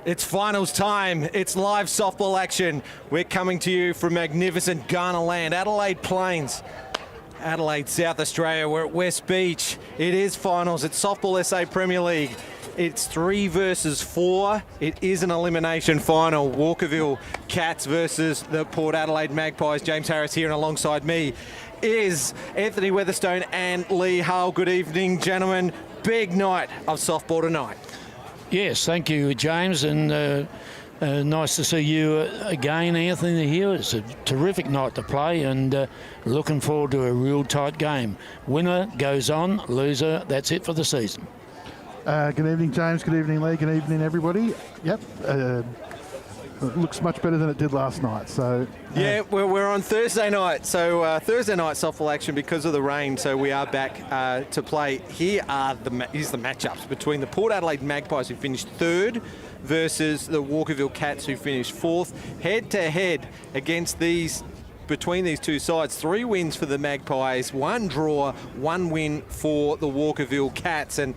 It's finals time. It's live softball action. We're coming to you from magnificent Ghana land, Adelaide Plains. Adelaide, South Australia. We're at West Beach. It is finals. It's Softball SA Premier League. It's 3 versus 4. It is an elimination final. Walkerville Cats versus the Port Adelaide Magpies. James Harris here, and alongside me is Anthony Weatherstone and Lee Hull. Good evening, gentlemen. Big night of softball tonight. Yes, thank you, James, and nice to see you again, Anthony, here. It's a terrific night to play, and looking forward to a real tight game. Winner goes on, loser, that's it for the season. Good evening, James. Good evening, Lee. Good evening, everybody. Yep, it looks much better than it did last night. So yeah, we're on Thursday night. So Thursday night softball action because of the rain. So we are back to play. Here's the matchups between the Port Adelaide Magpies, who finished 3rd, versus the Walkerville Cats, who finished 4th. Head to head against between these two sides, 3 wins for the Magpies, 1 draw, 1 win for the Walkerville Cats. And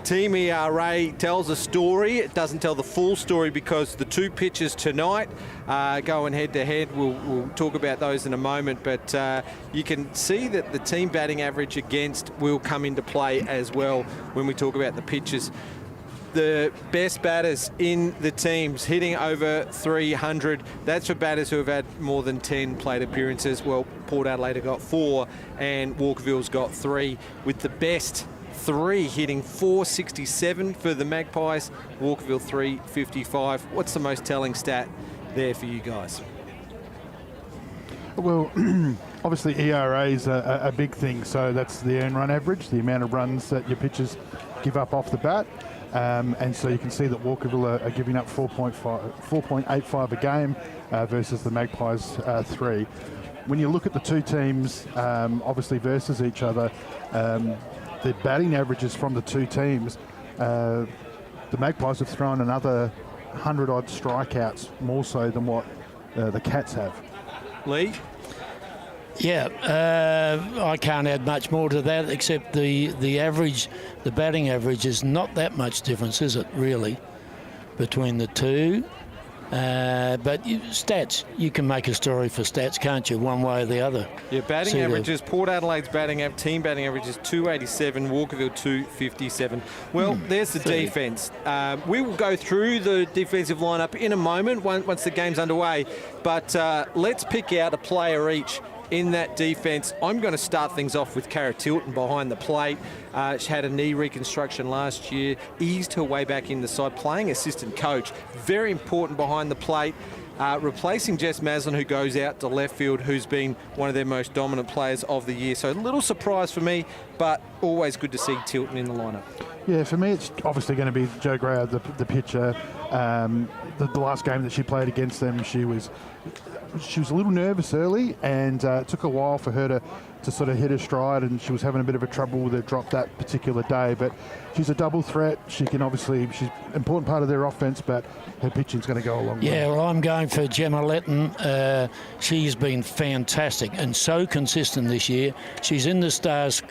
Team ERA tells a story. It doesn't tell the full story because the 2 pitches tonight going head to head. We'll talk about those in a moment, but you can see that the team batting average against will come into play as well when we talk about the pitches. The best batters in the teams hitting over 300. That's for batters who have had more than 10 plate appearances. Well, Port Adelaide have got 4 and Walkerville's got 3, with the best 3 hitting 467 for the Magpies, Walkerville 355. What's the most telling stat there for you guys? Well, obviously ERA is a big thing. So that's the earn run average, the amount of runs that your pitchers give up off the bat. And so you can see that Walkerville are giving up 4.85 a game versus the Magpies 3. When you look at the 2 teams, obviously versus each other, the batting averages from the 2 teams, the Magpies have thrown another 100-odd strikeouts more so than what the Cats have. Lee? Yeah, I can't add much more to that, except the average, the batting average is not that much difference, is it, really, between the 2? But stats, you can make a story for stats, can't you, one way or the other? Yeah, batting averages, Port Adelaide's team batting average is 287, Walkerville 257. Well, there's the defence. We will go through the defensive lineup in a moment once the game's underway, but let's pick out a player each in that defence. I'm going to start things off with Cara Tilton behind the plate. She had a knee reconstruction last year, eased her way back in the side, playing assistant coach. Very important behind the plate. Replacing Jess Maslin, who goes out to left field, who's been one of their most dominant players of the year. So a little surprise for me, but always good to see Tilton in the lineup. Yeah, for me it's obviously going to be Jo Grau, the pitcher. The last game that she played against them, she was a little nervous early, and it took a while for her to sort of hit her stride, and she was having a bit of a trouble with her drop that particular day. But she's a double threat. She's an important part of their offense, but her pitching's going to go a long way. Yeah, well, I'm going for Gemma Letton. She's been fantastic and so consistent this year. She's in the Stars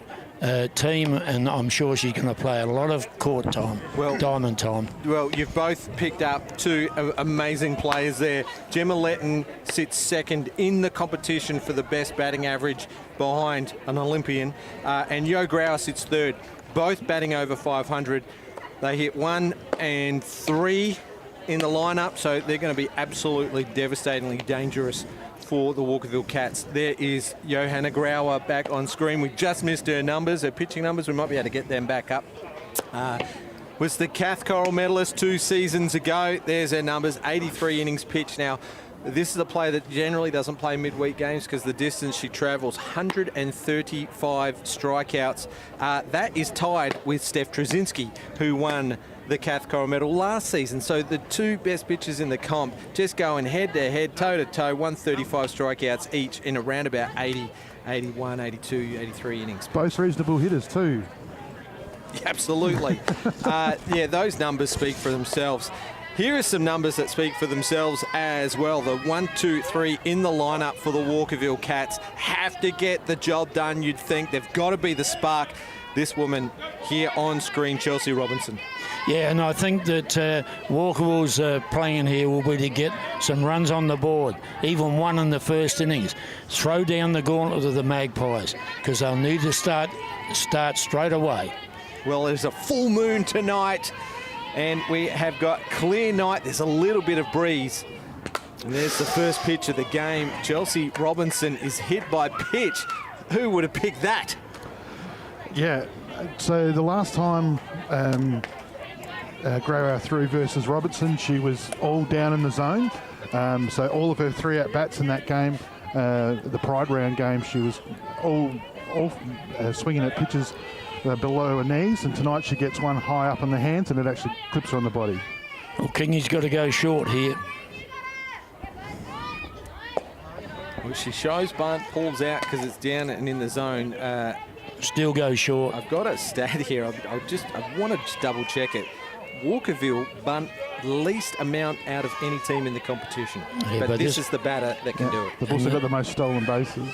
team, and I'm sure she's going to play a lot of court time, diamond time. Well, you've both picked up 2 amazing players there. Gemma Letton sits 2nd in the competition for the best batting average behind an Olympian, and Jo Grau sits 3rd, both batting over 500. They hit 1 and 3 in the lineup, so they're going to be absolutely devastatingly dangerous for the Walkerville Cats. There is Johanna Grauer back on screen. We just missed her numbers, her pitching numbers. We might be able to get them back up. Was the Cath Coral medalist 2 seasons ago. There's her numbers, 83 innings pitched. Now, this is a player that generally doesn't play midweek games because the distance she travels, 135 strikeouts. That is tied with Steph Trzynski, who won the Cath Coral medal last season. So the 2 best pitchers in the comp just going head-to-head, toe-to-toe, 135 strikeouts each in around about 80, 81, 82, 83 innings. Both reasonable hitters too. Absolutely. Yeah, those numbers speak for themselves. Here are some numbers that speak for themselves as well. The 1, 2, 3 in the lineup for the Walkerville Cats have to get the job done, you'd think. They've got to be the spark. this woman here on screen, Chelsea Robinson. Yeah, and I think that Walkerville's plan here will be to get some runs on the board, even one in the first innings. Throw down the gauntlet of the Magpies, because they'll need to start straight away. Well, there's a full moon tonight, and we have got clear night. There's a little bit of breeze. And there's the first pitch of the game. Chelsea Robinson is hit by pitch. Who would have picked that? Yeah, so the last time Grower threw versus Robertson, she was all down in the zone. So all of her 3 at-bats in that game, the Pride round game, she was all swinging at pitches below her knees, and tonight she gets one high up on the hands and it actually clips her on the body. Well, Kingy's got to go short here. Well, she shows bunt, pulls out because it's down and in the zone. Still go short. I've got a stat here. I want to just double check it. Walkerville bunt least amount out of any team in the competition. Yeah, but this is the batter that can do it. They've also got the most stolen bases.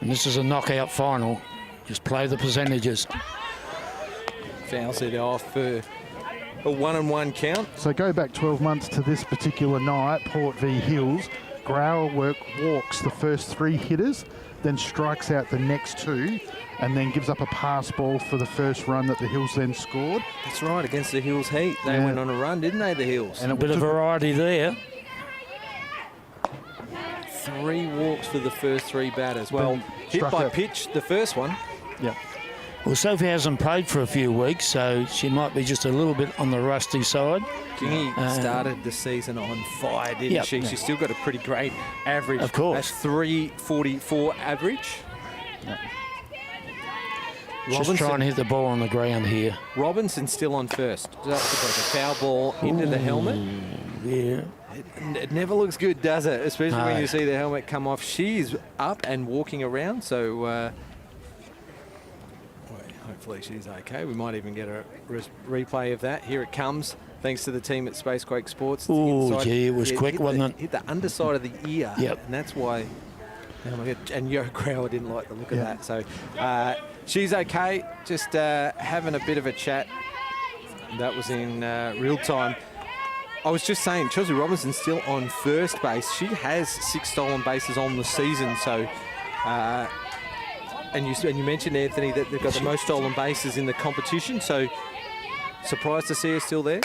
And this is a knockout final. Just play the percentages. Fouls it off for a 1-1 count. So go back 12 months to this particular night, Port v Hills. Grower walks the first 3 hitters, then strikes out the next 2, and then gives up a pass ball for the first run that the Hills then scored. That's right, against the Hills Heat. They went on a run, didn't they, the Hills? And a bit of variety there. 3 walks for the first 3 batters. Well, hit by out. pitch, the first one. Yeah. Well, Sophie hasn't played for a few weeks, so she might be just a little bit on the rusty side. Kingy started the season on fire, didn't she? She's still got a pretty great average. Of course. That's 344 average. Yeah. Just trying to hit the ball on the ground here. Robinson's still on first. That's like a foul ball into the helmet. Yeah. It never looks good, does it? Especially when you see the helmet come off. She's up and walking around, so hopefully she's okay. We might even get a replay of that. Here it comes, thanks to the team at Spacequake Sports. Oh, gee, it was quick, wasn't it? Hit the underside of the ear, Yep. and that's why. And Yo Grower didn't like the look of that. So she's okay, just having a bit of a chat. That was in real time. I was just saying, Chelsea Robinson's still on first base. She has 6 stolen bases on the season, so... And you mentioned, Anthony, that they've got the most stolen bases in the competition, so surprised to see her still there?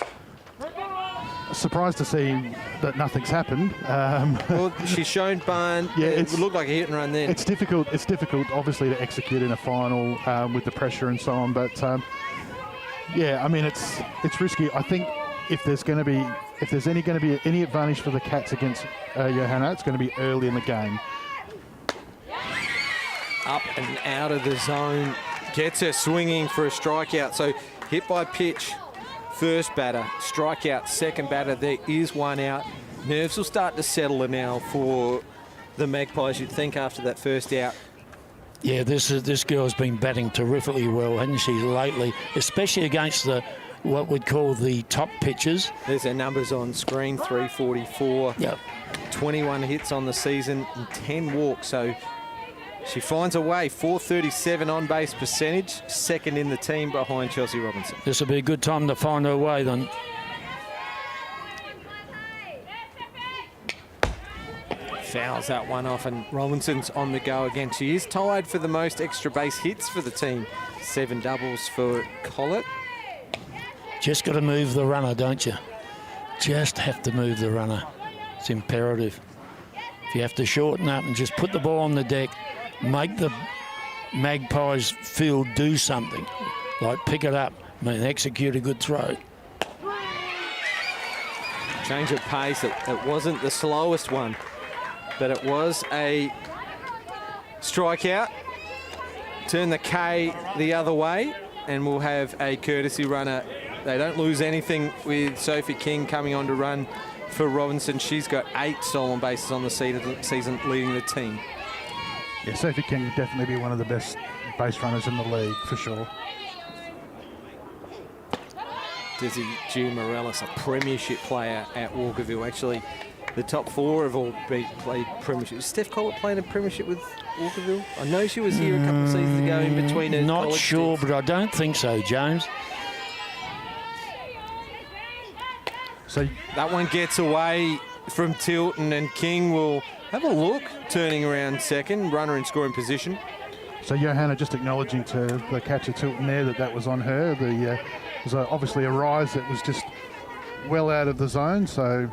Surprised to see that nothing's happened. Well, she's shown bunt. Yeah, it would look like a hit and run then. It's difficult, obviously, to execute in a final with the pressure and so on, but yeah, I mean, it's risky. I think if there's going to be any advantage for the Cats against Johanna, it's going to be early in the game. Up and out of the zone, gets her swinging for a strikeout. So hit by pitch, first batter, strikeout, second batter. There is one out. Nerves will start to settle now for the Magpies, you'd think, after that first out. Yeah, this girl's been batting terrifically well, hasn't she, lately, especially against what we'd call the top pitchers. There's her numbers on screen, 344. Yep. 21 hits on the season and 10 walks. So she finds a way, 437 on-base percentage, second in the team behind Chelsea Robinson. This will be a good time to find her way then. Fouls that one off, and Robinson's on the go again. She is tied for the most extra base hits for the team. 7 doubles for Collett. Just got to move the runner, don't you? Just have to move the runner. It's imperative. If you have to shorten up and just put the ball on the deck, make the Magpies field do something, like pick it up and execute a good throw. Change of pace. It wasn't the slowest one, but it was a strikeout. Turn the K the other way, and we'll have a courtesy runner. They don't lose anything with Sophie King coming on to run for Robinson. She's got 8 stolen bases on the season, leading the team. Yeah, Sophie King would definitely be one of the best base runners in the league, for sure. Dizzy G. Morales, a premiership player at Walkerville. Actually the top four have all played premiership. Is Steph Collett playing a premiership with Walkerville? I know she was here a couple of seasons ago in between her Not college sure, stints. but I don't think so, James. So That one gets away from Tilton, and King will have a look, turning around second, runner in scoring position. So Johanna just acknowledging to the catcher Tilton there that was on her. Was obviously a rise that was just well out of the zone, so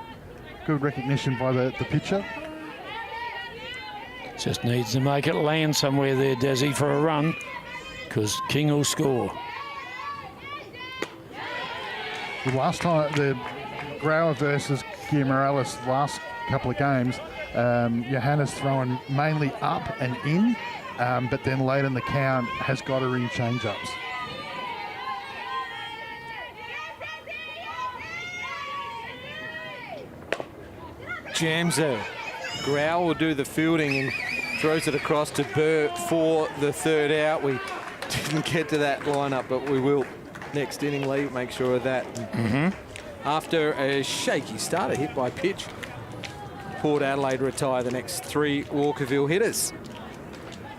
good recognition by the pitcher. Just needs to make it land somewhere there, Desi, for a run, because King will score. The last time, the Grauer versus Gia Morales last couple of games, Johanna's throwing mainly up and in, but then late in the count has got her in change-ups. Jams her. Grau will do the fielding and throws it across to Burr for the third out. We didn't get to that lineup, but we will next inning, Lee. Make sure of that. After a shaky start, a hit by pitch, Port Adelaide retire the next three Walkerville hitters.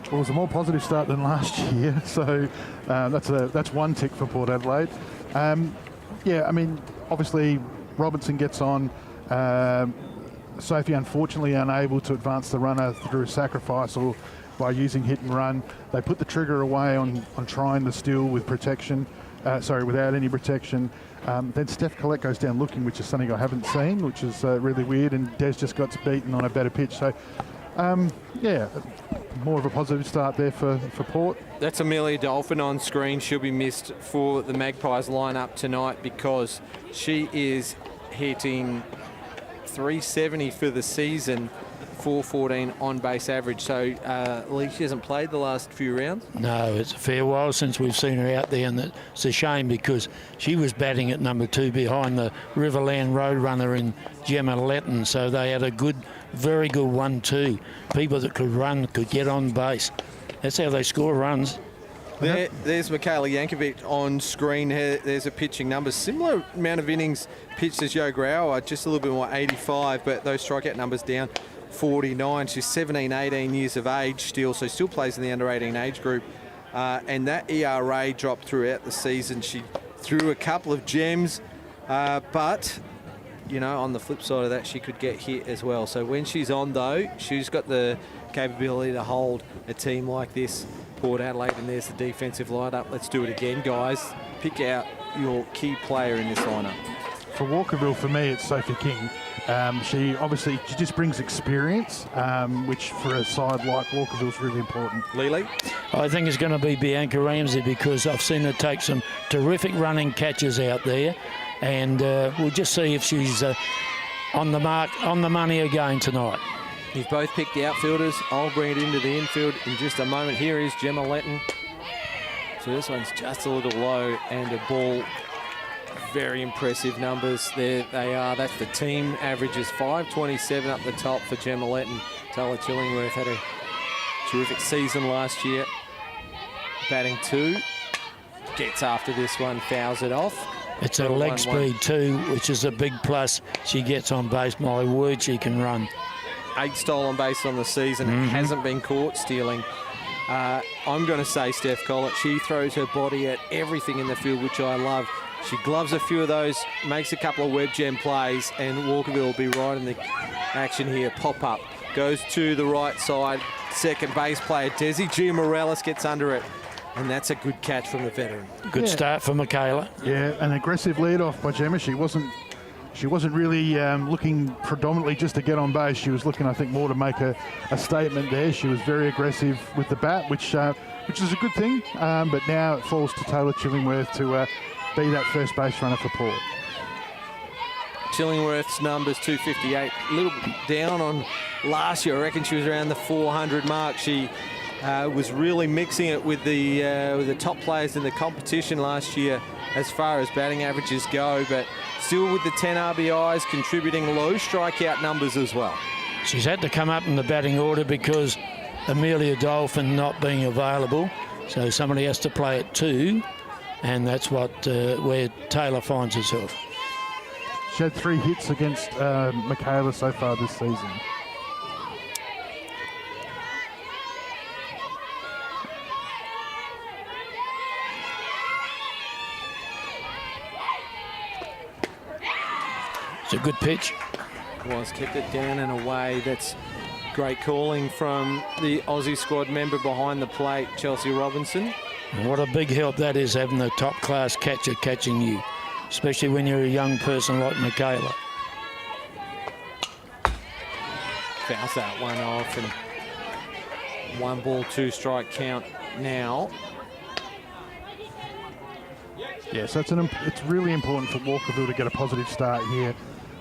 Well, it was a more positive start than last year, so that's one tick for Port Adelaide. Yeah, I mean, obviously Robertson gets on. Sophie unfortunately unable to advance the runner through a sacrifice or by using hit and run. They put the trigger away on trying to steal with protection, without any protection. Then Steph Collette goes down looking, which is something I haven't seen, which is really weird, and Des just got beaten on a better pitch. So, yeah, more of a positive start there for Port. That's Amelia Dolphin on screen. She'll be missed for the Magpies lineup tonight because she is hitting 370 for the season, 414 on base average. So, Lee, she hasn't played the last few rounds. No, it's a fair while since we've seen her out there, and it's a shame because she was batting at number 2 behind the Riverland Roadrunner in Gemma Letton. So they had a very good 1-2. People that could run, could get on base. That's how they score runs. There's Michaela Yankovic on screen. There's a pitching number. Similar amount of innings pitched as Yo Grauer, just a little bit more, 85, but those strikeout numbers down 49. She's 17, 18 years of age still, so still plays in the under 18 age group. And that ERA dropped throughout the season. She threw a couple of gems, but, you know, on the flip side of that, she could get hit as well. So when she's on, though, she's got the capability to hold a team like this, Port Adelaide, and there's the defensive lineup. Let's do it again, guys. Pick out your key player in this lineup. For Walkerville, for me, it's Sophie King. She just brings experience, which for a side like Walkerville is really important. Lele? I think it's going to be Bianca Ramsey because I've seen her take some terrific running catches out there, and we'll just see if she's on the mark, on the money again tonight. You've both picked the outfielders. I'll bring it into the infield in just a moment. Here is Gemma Letton. So this one's just a little low, and a ball. Very impressive numbers. There they are. That's the team averages. 527 up the top for Gemma Letton. Tyler Chillingworth had a terrific season last year. Batting 2. Gets after this one, fouls it off. It's a leg speed too, which is a big plus. She gets on base. My word, she can run. 8 stolen base on the season. Hasn't been caught stealing. I'm going to say Steph Collett. She throws her body at everything in the field, which I love. She gloves a few of those, makes a couple of web gem plays, and Walkerville will be right in the action here. Pop up, goes to the right side. Second base player, Desi G. Morales gets under it. And that's a good catch from the veteran. Good start for Michaela. Yeah, an aggressive lead off by Gemma. She wasn't really looking predominantly just to get on base. She was looking, I think, more to make a statement there. She was very aggressive with the bat, which is a good thing. But now it falls to Taylor Chillingworth to be that first base runner for Port. Chillingworth's numbers 258, a little bit down on last year. I reckon she was around the 400 mark. She was really mixing it with the top players in the competition last year as far as batting averages go, but still with the 10 RBIs, contributing low strikeout numbers as well. She's had to come up in the batting order because Amelia Dolphin not being available, so somebody has to play at 2, and that's where Taylor finds herself. She had 3 hits against Michaela so far this season. It's a good pitch. Was kept it down and away. That's great calling from the Aussie squad member behind the plate, Chelsea Robinson. And what a big help that is, having a top-class catcher catching you, especially when you're a young person like Michaela. Fouls that one off, and 1 ball, 2 strike count now. Yeah, so it's really important for Walkerville to get a positive start here.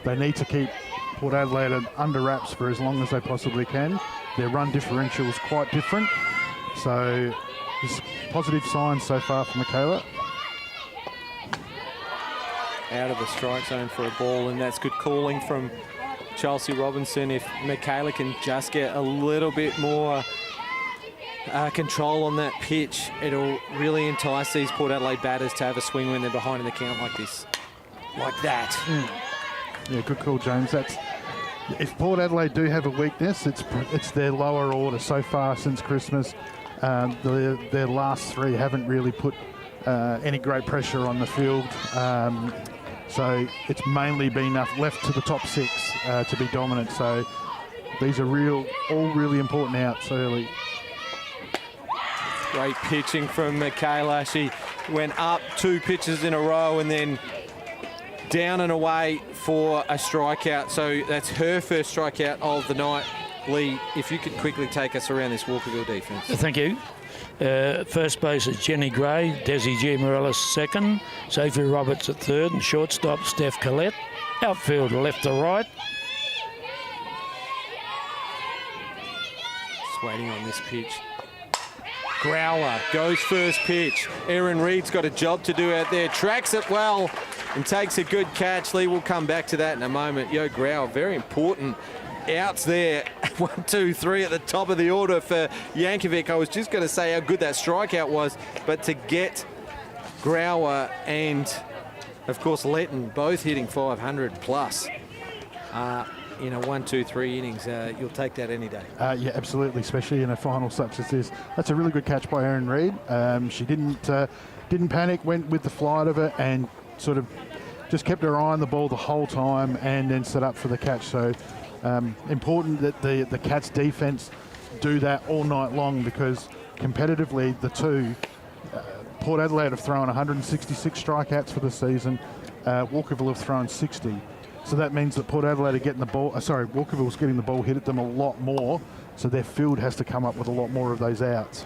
They need to keep Port Adelaide under wraps for as long as they possibly can. Their run differential is quite different. So there's positive signs so far for Michaela. Out of the strike zone for a ball, and that's good calling from Chelsea Robinson. If Michaela can just get a little bit more control on that pitch, it'll really entice these Port Adelaide batters to have a swing when they're behind in the count like this. Like that. Yeah, good call, James. If Port Adelaide do have a weakness, it's their lower order so far since Christmas. Their last 3 haven't really put any great pressure on the field. So it's mainly been left to the top 6 to be dominant. So these are all really important outs early. Great pitching from Michaela. She went up 2 pitches in a row and then down and away for a strikeout. So that's her first strikeout of the night. Lee, if you could quickly take us around this Walkerville defence. Thank you. First base is Jenny Gray, Desi G. Morellis second, Sophie Roberts at third, and shortstop Steph Collette. Outfield left to right. Just waiting on this pitch. Growler goes first pitch. Erin Reid's got a job to do out there. Tracks it well and takes a good catch. Lee will come back to that in a moment. Yo Growler, very important outs there. 1, 2, 3 at the top of the order for Yankovic. I was just going to say how good that strikeout was, but to get Growler and, of course, Letton both hitting 500 plus in a 1, 2, 3 innings, you'll take that any day. Yeah, absolutely, especially in a final such as this. That's a really good catch by Erin Reid. She didn't panic, went with the flight of it, and sort of just kept her eye on the ball the whole time, and then set up for the catch. So important that the Cats defence do that all night long, because competitively the two, Port Adelaide have thrown 166 strikeouts for the season. Walkerville have thrown 60. So that means that Port Adelaide are getting the ball, Walkerville's getting the ball hit at them a lot more. So their field has to come up with a lot more of those outs.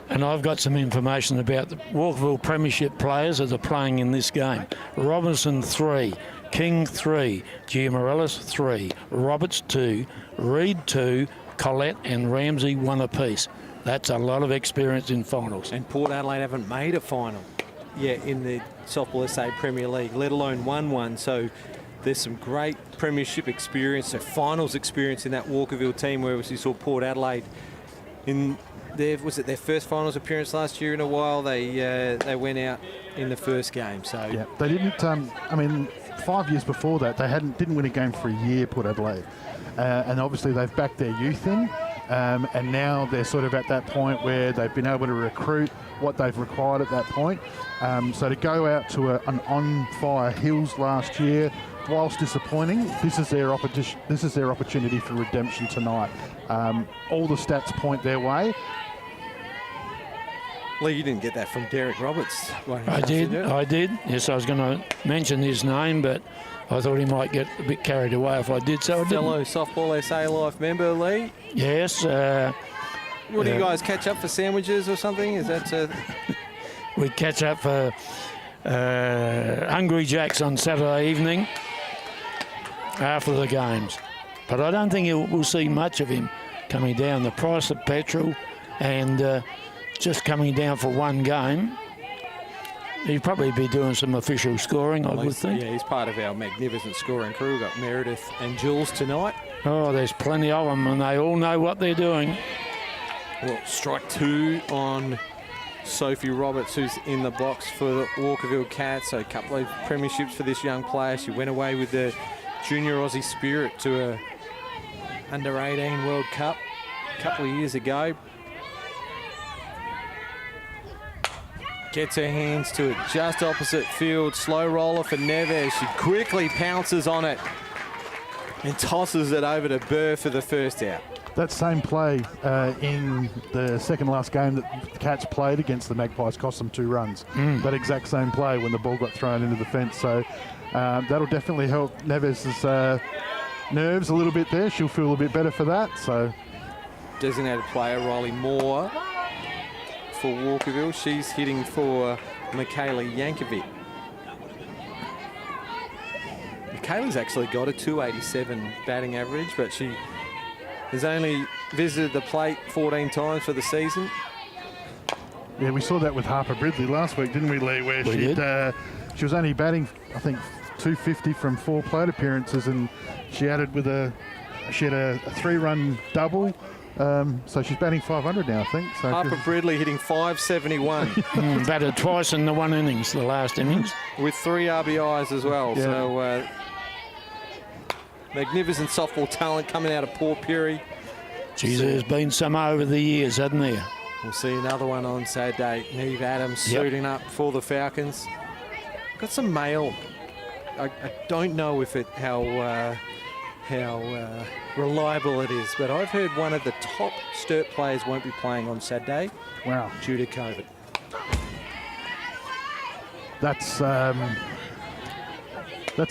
And I've got some information about the Walkerville Premiership players that are playing in this game. Robinson 3, King 3, Giamarellis 3, Roberts 2, Reid 2, Collette and Ramsey 1 apiece. That's a lot of experience in finals. And Port Adelaide haven't made a final yet in the Softball SA Premier League, let alone won one. So there's some great premiership experience, so finals experience in that Walkerville team, where we saw Port Adelaide in their first finals appearance last year in a while. They went out in the first game. So yeah, they didn't. 5 years before that, they didn't win a game for a year, Port Adelaide, and obviously they've backed their youth in, and now they're sort of at that point where they've been able to recruit what they've required at that point. So to go out to an on-fire Hills last year, whilst disappointing, this is their opportunity for redemption tonight. All the stats point their way. Lee, you didn't get that from Derek Roberts. I did. Yes, I was going to mention his name, but I thought he might get a bit carried away if I did, so I didn't. Fellow Softball SA Life member, Lee. Yes. What do you guys catch up for sandwiches or something? Is that we catch up for Hungry Jacks on Saturday evening after the games. But I don't think we'll see much of him coming down. The price of petrol and just coming down for one game, he'd probably be doing some official scoring, I would think. Yeah, he's part of our magnificent scoring crew. We've got Meredith and Jules tonight. Oh, there's plenty of them, and they all know what they're doing. Well, strike 2 on Sophie Roberts, who's in the box for the Walkerville Cats. So a couple of premierships for this young player. She went away with the Junior Aussie Spirit to a under-18 World Cup a couple of years ago. Gets her hands to it just opposite field. Slow roller for Neves. She quickly pounces on it and tosses it over to Burr for the first out. That same play in the second last game that the Cats played against the Magpies cost them 2 runs. That exact same play when the ball got thrown into the fence. So that'll definitely help Neves' nerves a little bit there. She'll feel a bit better for that. So Designated player Riley Moore for Walkerville. She's hitting for Michaela Yankovic. Michaela's actually got a 287 batting average, but she has only visited the plate 14 times for the season. yeah, we saw that with Harper Bridley last week, didn't we, Lee? Where she was only batting, I think, 250 from 4 plate appearances, and she had a 3-run double. So she's batting 500 now, I think. So Harper Bridley hitting 571 batted twice in the one innings, the last innings. with 3 RBIs as well. Yeah. So magnificent softball talent coming out of Port Pirie. Geez, there's been some over the years, hasn't there? We'll see another one on Saturday. Neve Adams suiting up for the Falcons. Got some mail. I don't know if how reliable it is, but I've heard one of the top Sturt players won't be playing on Saturday. Wow. Due to COVID. That's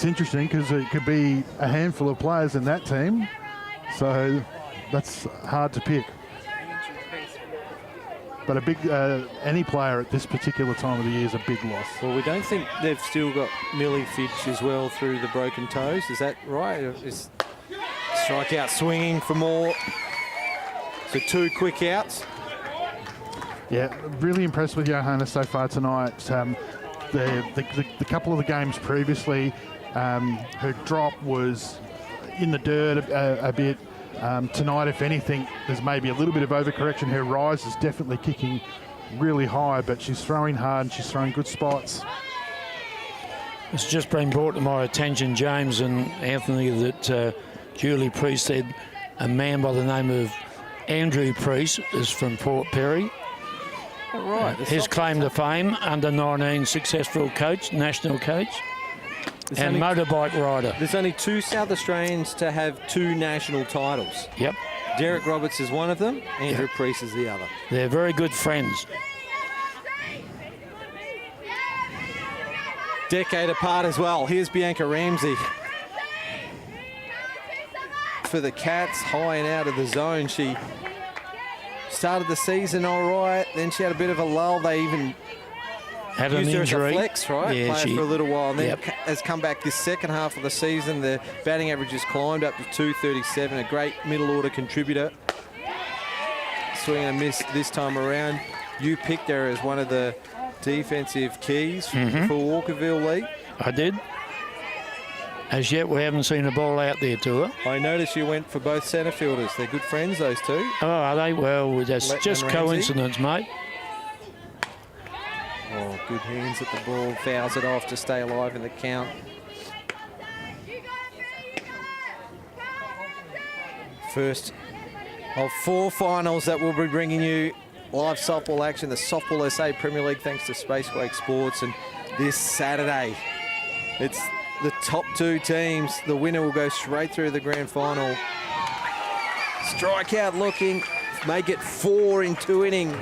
interesting, because it could be a handful of players in that team. So that's hard to pick. But a big any player at this particular time of the year is a big loss. Well, we don't think they've still got Millie Fitch as well through the broken toes. Is that right? Is strikeout swinging for more. So 2 quick outs. Yeah, really impressed with Johanna so far tonight. The couple of the games previously, her drop was in the dirt a bit. Tonight, if anything, there's maybe a little bit of overcorrection. Her rise is definitely kicking really high, but she's throwing hard and she's throwing good spots. It's just been brought to my attention, James and Anthony, that Julie Priest said a man by the name of Andrew Priest is from Port Pirie. Oh, right. His claim to fame, under 19 successful coach, national coach, and motorbike rider. There's only 2 South Australians to have 2 national titles. Yep. Derek Roberts is one of them. Andrew Priest is the other. They're very good friends. Decade apart as well. Here's Bianca Ramsey. For the Cats, high and out of the zone. She started the season all right. Then she had a bit of a lull. They even Had an used her injury. as a flex, right? Yeah, Played for a little while. And then Yep. has come back this second half of the season. The batting average has climbed up to 237. A great middle order contributor. Swing and a miss this time around. You picked her as one of the defensive keys for Walkerville League. I did. As yet, we haven't seen a ball out there to her. I noticed you went for both centre fielders. They're good friends, those two. Oh, are they? Well, that's Letton just and Ramsey. coincidence, mate. Oh, good hands at the ball. Fouls it off to stay alive in the count. First of 4 finals that we'll be bringing you live softball action. The Softball SA Premier League, thanks to Spacewake Sports. And this Saturday, it's the top 2 teams. The winner will go straight through the grand final. Strikeout looking. Make it 4 in 2 innings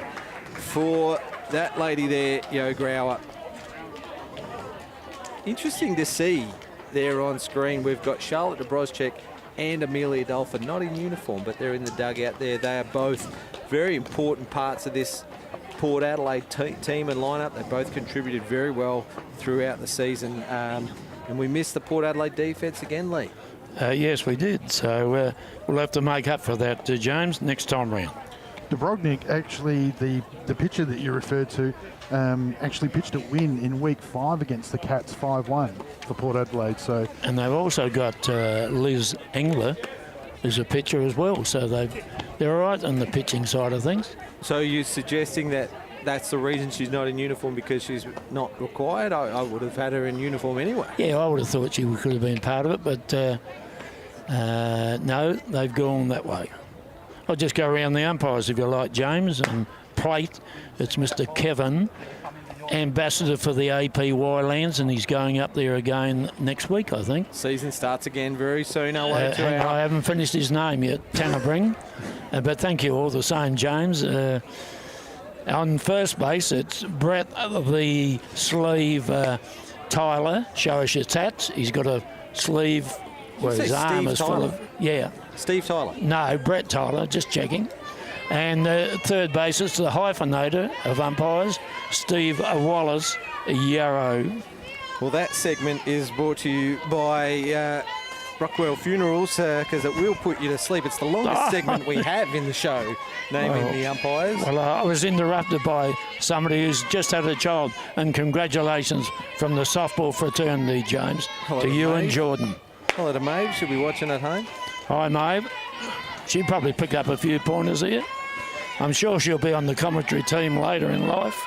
for that lady there, Yo Grauer. Interesting to see there on screen. We've got Charlotte Dobrozchek and Amelia Dolphin, not in uniform, but they're in the dugout there. They are both very important parts of this Port Adelaide team and lineup. They both contributed very well throughout the season. And we missed the Port Adelaide defence again, Lee. Yes, we did. So we'll have to make up for that, James, next time round. Dobrognik, actually, the pitcher that you referred to, actually pitched a win in week 5 against the Cats 5-1 for Port Adelaide. So, And they've also got Liz Engler as a pitcher as well. So they're all right on the pitching side of things. So you're suggesting that that's the reason she's not in uniform, because she's not required, I would have had her in uniform anyway. Yeah, I would have thought she could have been part of it, but no, they've gone that way. I'll just go around the umpires if you like, James. And plate, it's Mr. Kevin, ambassador for the APY lands, and he's going up there again next week, I think. Season starts again very soon. I haven't finished his name yet, Tannabring. But thank you all the same, James. On first base, it's Brett the sleeve Tyler. Show us your tats. He's got a sleeve where his arm is full of... Yeah. Steve Tyler? No, Brett Tyler, just checking. And third base, it's the hyphenator of umpires, Steve Wallace Yarrow. Well, that segment is brought to you by Rockwell Funerals, because it will put you to sleep. It's the longest segment we have in the show, naming the umpires. Well, I was interrupted by somebody who's just had a child, and congratulations from the softball fraternity, James, to you and Jordan. Hello to Maeve. She'll be watching at home. Hi, Maeve. She'd probably pick up a few pointers here. I'm sure she'll be on the commentary team later in life.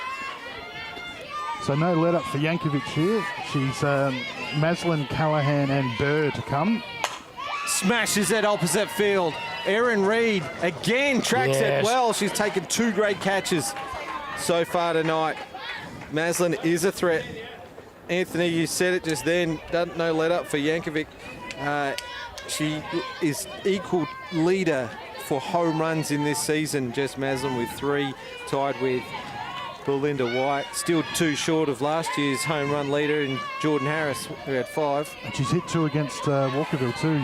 So no let up for Yankovic here. She's Maslin, Callahan and Burr to come. Smashes it opposite field. Erin Reid again tracks it well. She's taken 2 great catches so far tonight. Maslin is a threat. Anthony, you said it just then. No let up for Yankovic. She is equal leader for home runs in this season. Jess Maslin with 3, tied with Belinda White. Still 2 short of last year's home run leader in Jordan Harris, who had 5. And she's hit 2 against Walkerville too.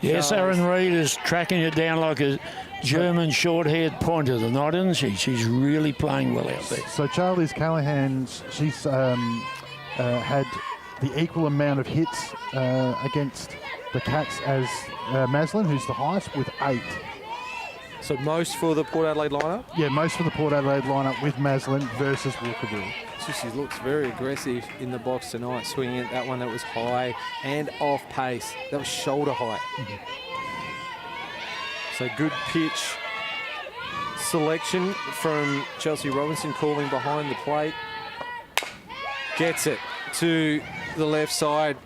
Yes, Erin Reid is tracking it down like a German short-haired pointer tonight, isn't she? She's really playing well out there. So Charlie's Callahan, she's had the equal amount of hits against the Cats as Maslin, who's the highest, with 8. So most for the Port Adelaide lineup? Yeah, most for the Port Adelaide lineup with Maslin versus Walkerville. She looks very aggressive in the box tonight, swinging at that one that was high and off pace. That was shoulder height. So good pitch selection from Chelsea Robinson, calling behind the plate. Gets it to the left side.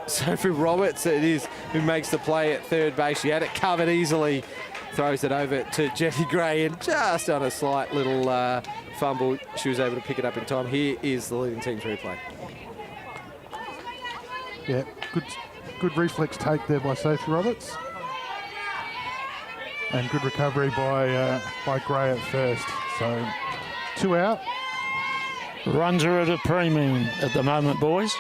Sophie Roberts it is who makes the play at third base. She had it covered easily. Throws it over to Jenny Gray, and just on a slight little fumble, she was able to pick it up in time. Here is the leading team's replay. Yeah, good reflex take there by Sophie Roberts. And good recovery by Gray at first. So 2 out. Runs are at a premium at the moment, boys.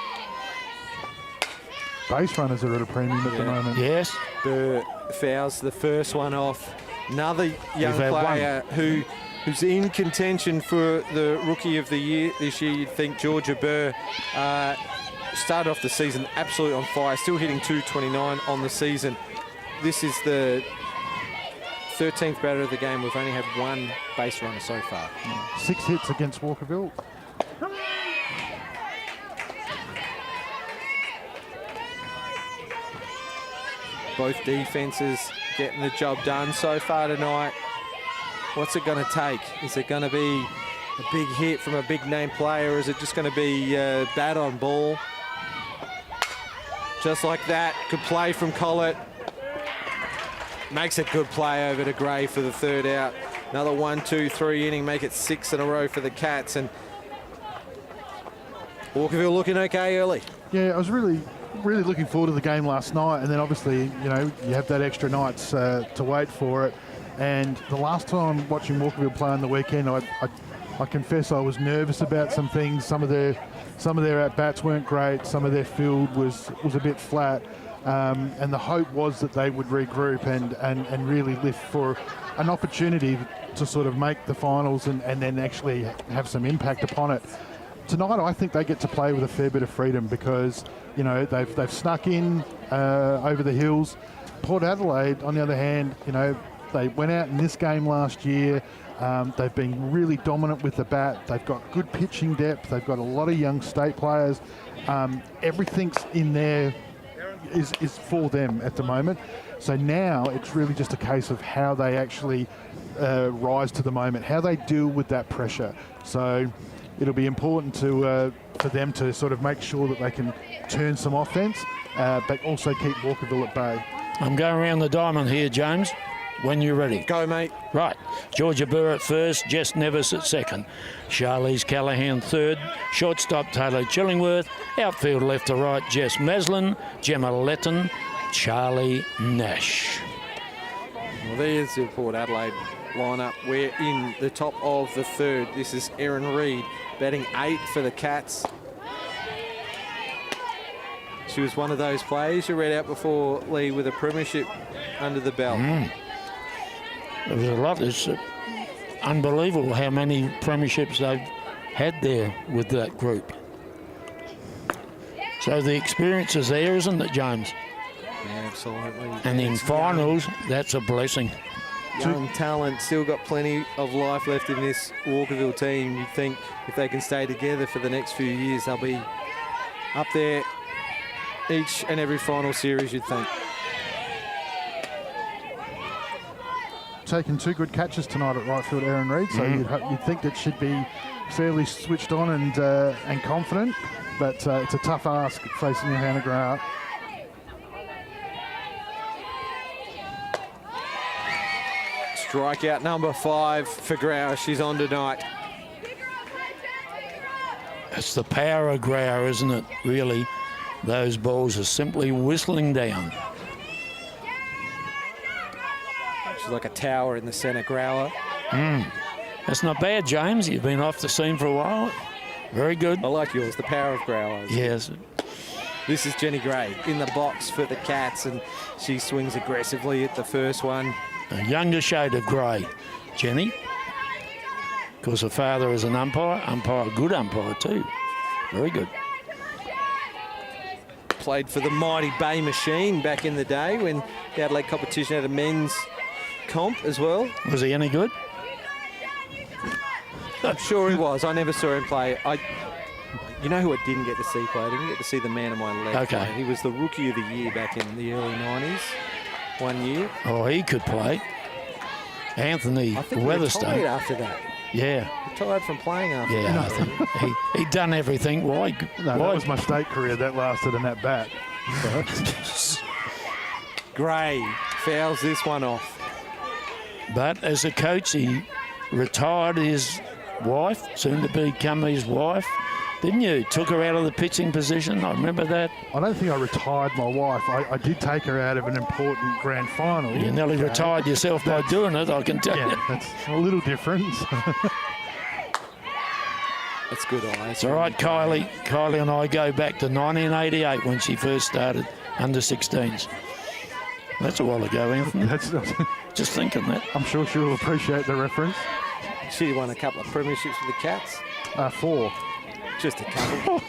Base runners are at a premium at the moment. Yes. Burr fouls the first one off. Another young player who's in contention for the Rookie of the Year this year. You'd think Georgia Burr started off the season absolutely on fire, still hitting 229 on the season. This is the 13th batter of the game. We've only had 1 base runner so far. 6 hits against Walkerville. Both defences getting the job done so far tonight. What's it going to take? Is it going to be a big hit from a big name player, or is it just going to be bat on ball? Just like that. Good play from Collett. Makes a good play over to Gray for the 3rd out. Another 1-2-3 inning, make it 6 in a row for the Cats. And Walkerville looking okay early. Yeah, I was really looking forward to the game last night, and then obviously, you know, you have that extra nights to wait for it. And the last time watching Walkerville play on the weekend, I confess I was nervous about some things. Some of their at-bats weren't great. Some of their field was a bit flat. And the hope was that they would regroup and really lift for an opportunity to sort of make the finals and then actually have some impact upon it. Tonight, I think they get to play with a fair bit of freedom because, you know, they've snuck in over the hills. Port Adelaide, on the other hand, you know, they went out in this game last year. They've been really dominant with the bat. They've got good pitching depth. They've got a lot of young state players. Everything's in their is for them at the moment. So now it's really just a case of how they actually rise to the moment, how they deal with that pressure. So it'll be important for them to sort of make sure that they can turn some offense, but also keep Walkerville at bay. I'm going around the diamond here, James. When you're ready. Go, mate. Right. Georgia Burr at first, Jess Nevis at second. Charlize Callahan third. Shortstop Taylor Chillingworth. Outfield left to right, Jess Maslin, Gemma Letton, Charlie Nash. Well, there's the Port Adelaide lineup. We're in the top of the third. This is Erin Reid batting 8 for the Cats. She was one of those players you read out before, Lee, with a premiership under the belt. There was a lot. It's unbelievable how many premierships they've had there with that group. So the experience is there, isn't it, James? Yeah, absolutely. And in finals, that's a blessing. Young talent, still got plenty of life left in this Walkerville team. You'd think if they can stay together for the next few years, they'll be up there each and every final series, you'd think. Taken 2 good catches tonight at right field, Erin Reid, so you'd think that she'd be fairly switched on and confident, but it's a tough ask facing Johanna Grau. Strikeout number 5 for Grau. She's on tonight. It's the power of Grau, isn't it, really? Those balls are simply whistling down. She's like a tower in the centre, Grauer. That's not bad, James. You've been off the scene for a while. Very good. I like yours, the power of Grauer. Yes. This is Jenny Gray in the box for the Cats, and she swings aggressively at the first one. A younger shade of grey, Jenny. Of course, her father is an umpire, good umpire too. Very good. Played for the mighty Bay Machine back in the day when the Adelaide competition had a men's comp as well. Was he any good? I'm sure he was. I never saw him play. You know who I didn't get to see play? I didn't get to see the man on my left. Okay. Play. He was the rookie of the year back in the early 90s. 1 year. Oh, he could play. Anthony I think Weatherstone. he retired after that. Yeah. Retired from playing after that. Yeah, I think he'd done everything. Why? No, that was my state career. That lasted in that bat. Gray fouls this one off. But as a coach, he retired his wife, soon to become his wife. Didn't you? Took her out of the pitching position. I remember that. I don't think I retired my wife. I did take her out of an important grand final. You nearly retired yourself by doing it, I can tell you. That's a little different. That's good eyes. It's all right, Kylie. Kylie and I go back to 1988 when she first started under 16s. That's a while ago, Anthony. Just thinking that. I'm sure she'll appreciate the reference. She won a couple of premierships with the Cats. 4. Just a couple.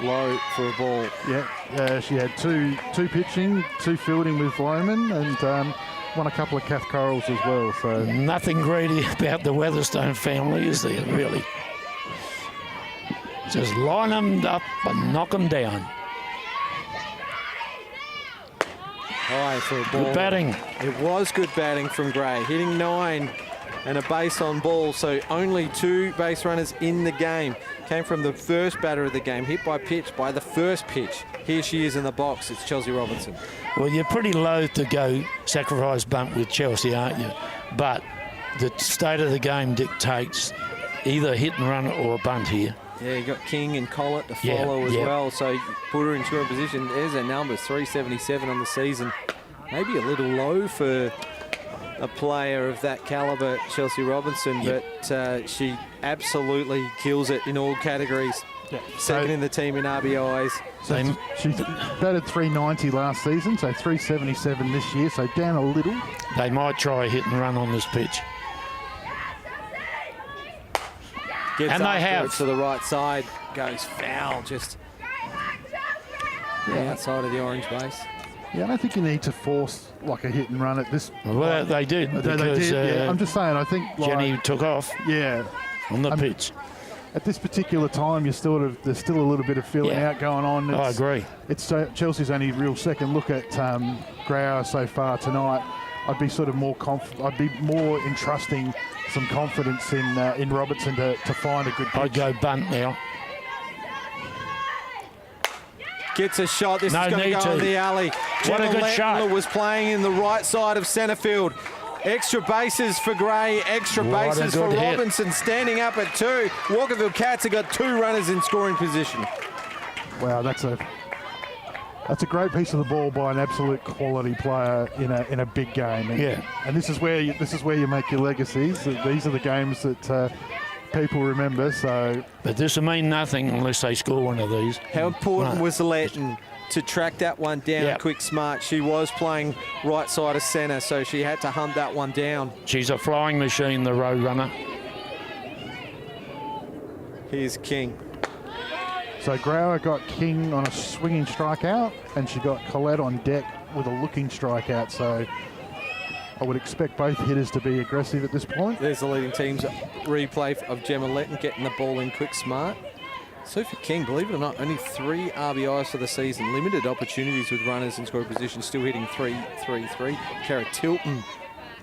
Low for a ball. Yeah, she had two pitching, 2 fielding with Loman, and won a couple of Kath Corals as well. So nothing greedy about the Weatherstone family, is there, really? Just line them up and knock them down. High for a ball. Good batting. It was good batting from Gray, hitting 9 and a base on ball, so only 2 base runners in the game. Came from the first batter of the game, hit by pitch by the first pitch. Here she is in the box. It's Chelsea Robinson. Well, you're pretty loath to go sacrifice bunt with Chelsea, aren't you? But the state of the game dictates either hit and run or a bunt here. Yeah, you got King and Collett to follow as well, so put her in scoring position. There's her numbers, 377 on the season. Maybe a little low for a player of that calibre, Chelsea Robinson, but she absolutely kills it in all categories. Second in the team in RBIs. So she batted 390 last season, so 377 this year, so down a little. They might try a hit and run on this pitch. Gets and they have. To the right side, goes foul, just outside of the orange base. Yeah, I don't think you need to force like a hit and run at this. Well, they did. They did. I'm just saying. I think Jenny took off. Yeah, on the pitch. at this particular time, there's still a little bit of feeling out going on. I agree. It's Chelsea's only real second look at Grauer so far tonight. I'd be sort of more I'd be more entrusting some confidence in Robertson to find a good pitch. I'd go bunt now. Gets a shot. This No is going to need go to. in the alley. What a good shot. was playing in the right side of centre field. Extra bases for Gray, extra What a bases for good hit. Robinson, standing up at 2. Walkerville Cats have got 2 runners in scoring position. Wow, that's a great piece of the ball by an absolute quality player in a big game. And this is where you make your legacies. These are the games that people remember. So, but this will mean nothing unless they score one of these. How important was Letton to track that one down quick smart? She was playing right side of centre, so she had to hunt that one down. She's a flying machine, the road runner. Here's King. So Grauer got King on a swinging strikeout, and she got Collette on deck with a looking strikeout. So I would expect both hitters to be aggressive at this point. There's the leading team's replay of Gemma Letton getting the ball in quick smart. Sophie King, believe it or not, only 3 RBIs for the season. Limited opportunities with runners in scoring position, still hitting 3-3-3. Cara Tilton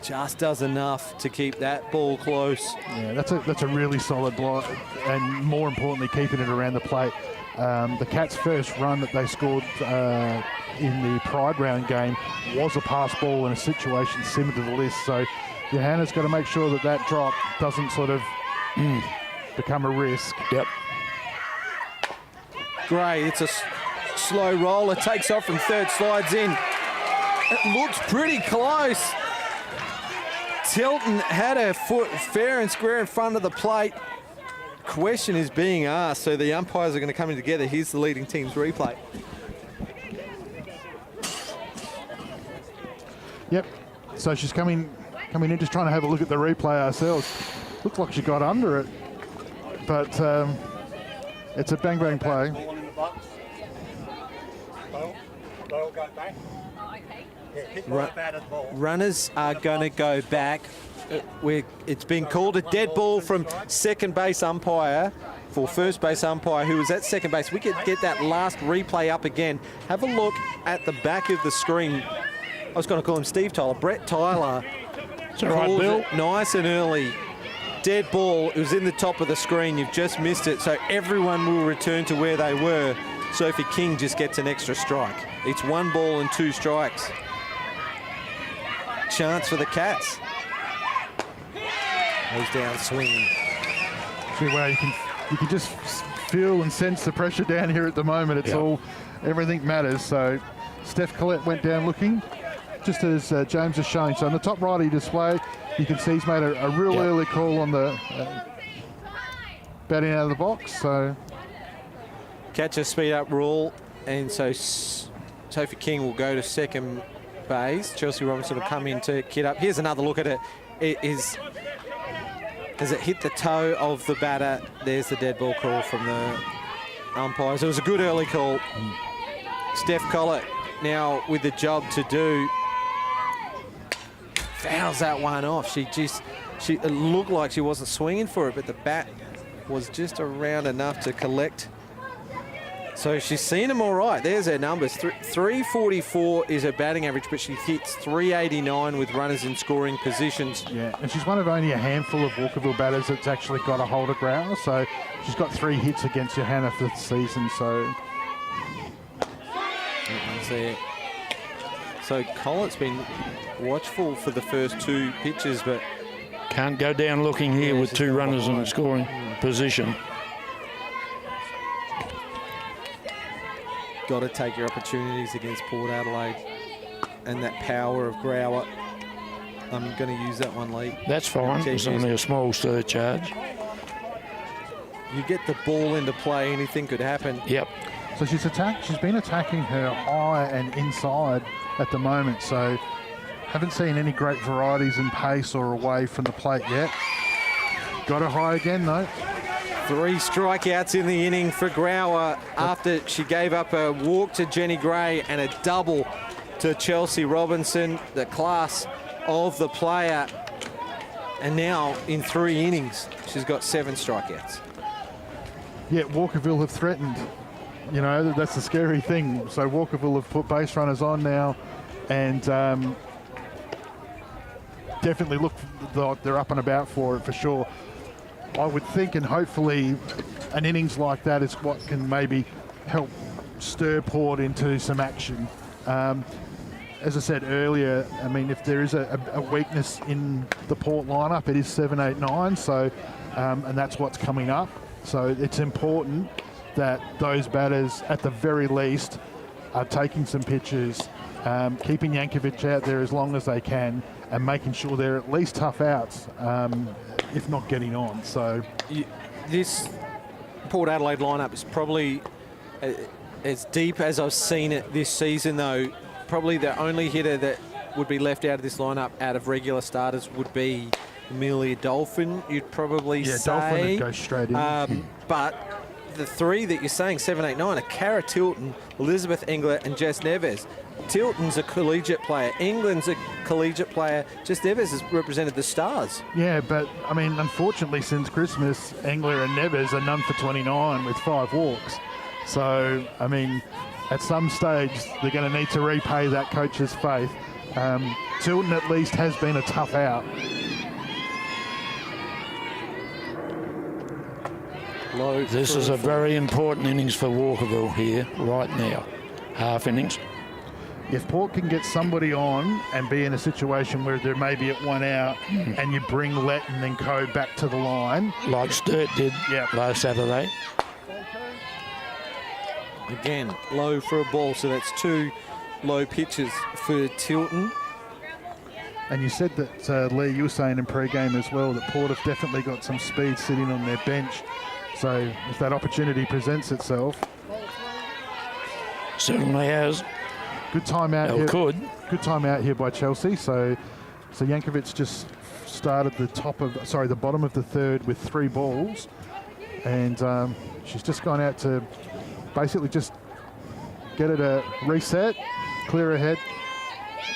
just does enough to keep that ball close. Yeah, that's a really solid block, and more importantly, keeping it around the plate. The Cats' first run that they scored in the Pride round game was a pass ball in a situation similar to the list. So Johanna's got to make sure that drop doesn't sort of become a risk. Yep. Gray, it's a slow roll. It takes off from third, slides in. It looks pretty close. Tilton had her foot fair and square in front of the plate. Question is being asked, so the umpires are going to come in together. Here's the leading team's replay. Yep. So she's coming in, just trying to have a look at the replay ourselves. Looks like she got under it, but it's a bang play. Runners are going to go back. It's been called a dead ball from second base umpire for first base umpire who was at second base. We could get that last replay up again. Have a look at the back of the screen. I was going to call him Steve Tyler. Brett Tyler called it nice and early. Dead ball. It was in the top of the screen. You've just missed it. So everyone will return to where they were. Sophie King just gets an extra strike. It's 1 ball and 2 strikes. Chance for the Cats. Goes down swinging. See, wow, you can just feel and sense the pressure down here at the moment. It's everything matters. So Steph Collette went down looking, just as James has shown. So on the top right of your display, you can see he's made a real early call on the batting out of the box. So Catch a speed up rule, and so Sophie King will go to second base. Chelsea Robinson will come in to kit up. Here's another look at it. As it hit the toe of the batter, there's the dead ball call from the umpires. It was a good early call. Steph Collett now with the job to do. Fouls that one off. It looked like she wasn't swinging for it, but the bat was just around enough to collect. So she's seen them all right. There's her numbers. 344 is her batting average, but she hits 389 with runners in scoring positions. Yeah, and she's one of only a handful of Walkerville batters that's actually got a hold of Grauer. So she's got 3 hits against Johanna for the season. So Collett's been watchful for the first 2 pitches, but can't go down looking here with 2 runners in the scoring position. Got to take your opportunities against Port Adelaide and that power of Grauer. I'm going to use that one, Lee. That's fine. It's only a small surcharge. You get the ball into play, anything could happen. Yep. So she's been attacking her high and inside at the moment. So haven't seen any great varieties in pace or away from the plate yet. Got her high again though. 3 strikeouts in the inning for Grauer after she gave up a walk to Jenny Gray and a double to Chelsea Robinson, the class of the player. And now in 3 innings, she's got 7 strikeouts. yet Walkerville have threatened. You know, that's the scary thing. So Walkerville have put base runners on now, and definitely look like they're up and about for it for sure. I would think, and hopefully an innings like that is what can maybe help stir Port into some action. As I said earlier, I mean, if there is a weakness in the Port lineup, it is 7, 8, 9. So, and that's what's coming up. So it's important that those batters, at the very least, are taking some pitches, keeping Yankovic out there as long as they can, and making sure they're at least tough outs, if not getting on. So this Port Adelaide lineup is probably as deep as I've seen it this season, though. Probably the only hitter that would be left out of this lineup out of regular starters would be Amelia Dolphin, you'd probably say. Yeah, Dolphin would go straight in. But the three that you're saying, 7, 8, 9, are Cara Tilton, Elizabeth Engler and Jess Neves. Tilton's a collegiate player. England's a collegiate player. Jess Neves has represented the Stars. Yeah, but, I mean, unfortunately, since Christmas, Engler and Neves are none for 29 with 5 walks. So, I mean, at some stage, they're going to need to repay that coach's faith. Tilton, at least, has been a tough out. This is a very important innings for Walkerville here, right now. Half innings. If Port can get somebody on and be in a situation where they're maybe at 1 out and you bring Letton and Co back to the line. Like Sturt did last Saturday. Again, low for a ball, so that's 2 low pitches for Tilton. And you said that, Lee, you were saying in pre-game as well, that Port have definitely got some speed sitting on their bench. So if that opportunity presents itself. Certainly has. Good time out here. Could. Good time out here by Chelsea. So Yankovic just started the bottom of the third with 3 balls. And she's just gone out to basically just get her to reset, clear her head,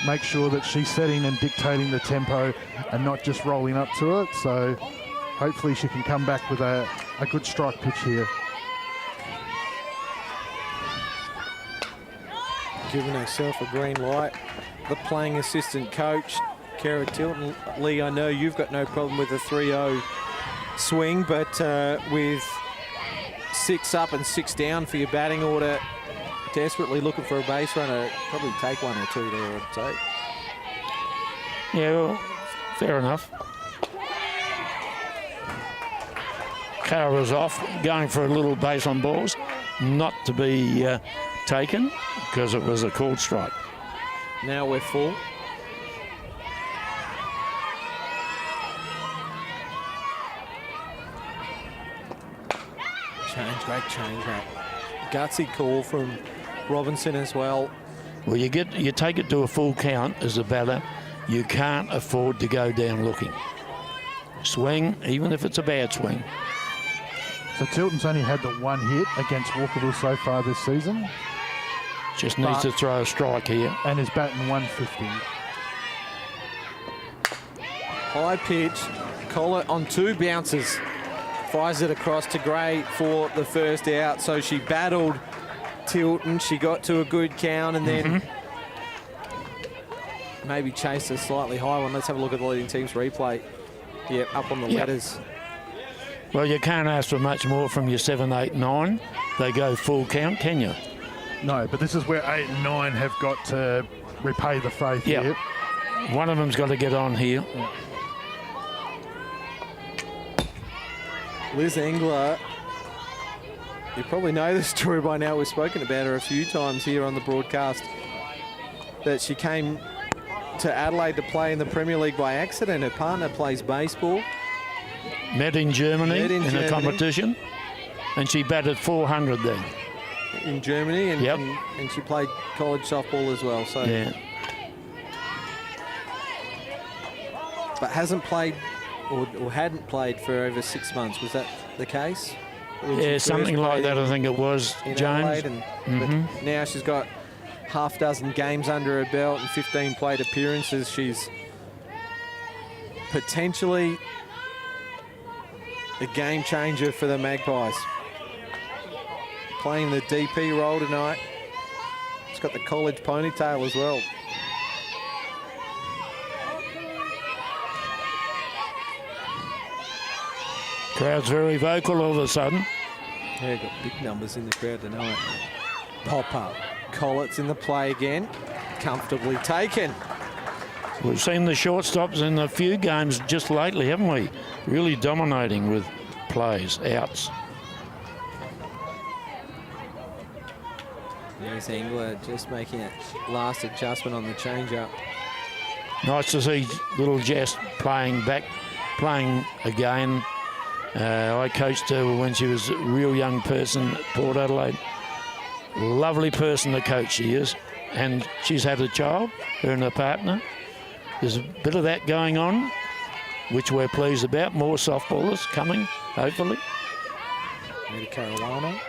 make sure that she's setting and dictating the tempo and not just rolling up to it. So hopefully she can come back with a good strike pitch here. Giving herself a green light. The playing assistant coach, Cara Tilton. Lee, I know you've got no problem with a 3-0 swing, but with 6 up and 6 down for your batting order, desperately looking for a base runner, probably take 1 or 2 there, I'd say. Yeah, well, fair enough. Cara was off, going for a little base on balls, not to be taken because it was a called strike. Now we're full. Great change, mate. Gutsy call from Robinson as well. Well, you take it to a full count as a batter. You can't afford to go down looking. Swing, even if it's a bad swing. So Tilton's only had the 1 hit against Walkerville so far this season. Just needs to throw a strike here. And is batting 150. High pitch, collar on 2 bounces. Fires it across to Gray for the first out. So she battled Tilton. She got to a good count and then maybe chased a slightly high one. Let's have a look at the leading team's replay. Yep, up on the letters. Well, you can't ask for much more from your 7, 8, 9. They go full count, can you? No, but this is where 8 and 9 have got to repay the faith here. One of them's got to get on here. Yeah. Liz Engler, you probably know the story by now. We've spoken about her a few times here on the broadcast, that she came to Adelaide to play in the Premier League by accident. Her partner plays baseball. Met in Germany in a competition, and she batted 400 then. In Germany, and she played college softball as well. So, but hasn't played or hadn't played for over 6 months. Was that the case? Yeah, something like that. I think it was, James. But now she's got half dozen games under her belt and 15 plate appearances. She's potentially a game changer for the Magpies. playing the DP role tonight. She's got the college ponytail as well. Crowd's very vocal all of a sudden. Yeah, got big numbers in the crowd tonight. Pop up. Collett's in the play again. Comfortably taken. We've seen the shortstops in a few games just lately, haven't we? Really dominating with plays, outs. There's Engler just making a last adjustment on the change-up. Nice to see little Jess playing again. I coached her when she was a real young person at Port Adelaide. Lovely person to coach she is. And she's had a child, her and her partner. There's a bit of that going on, which we're pleased about. More softballers coming, hopefully. Rita Caruana,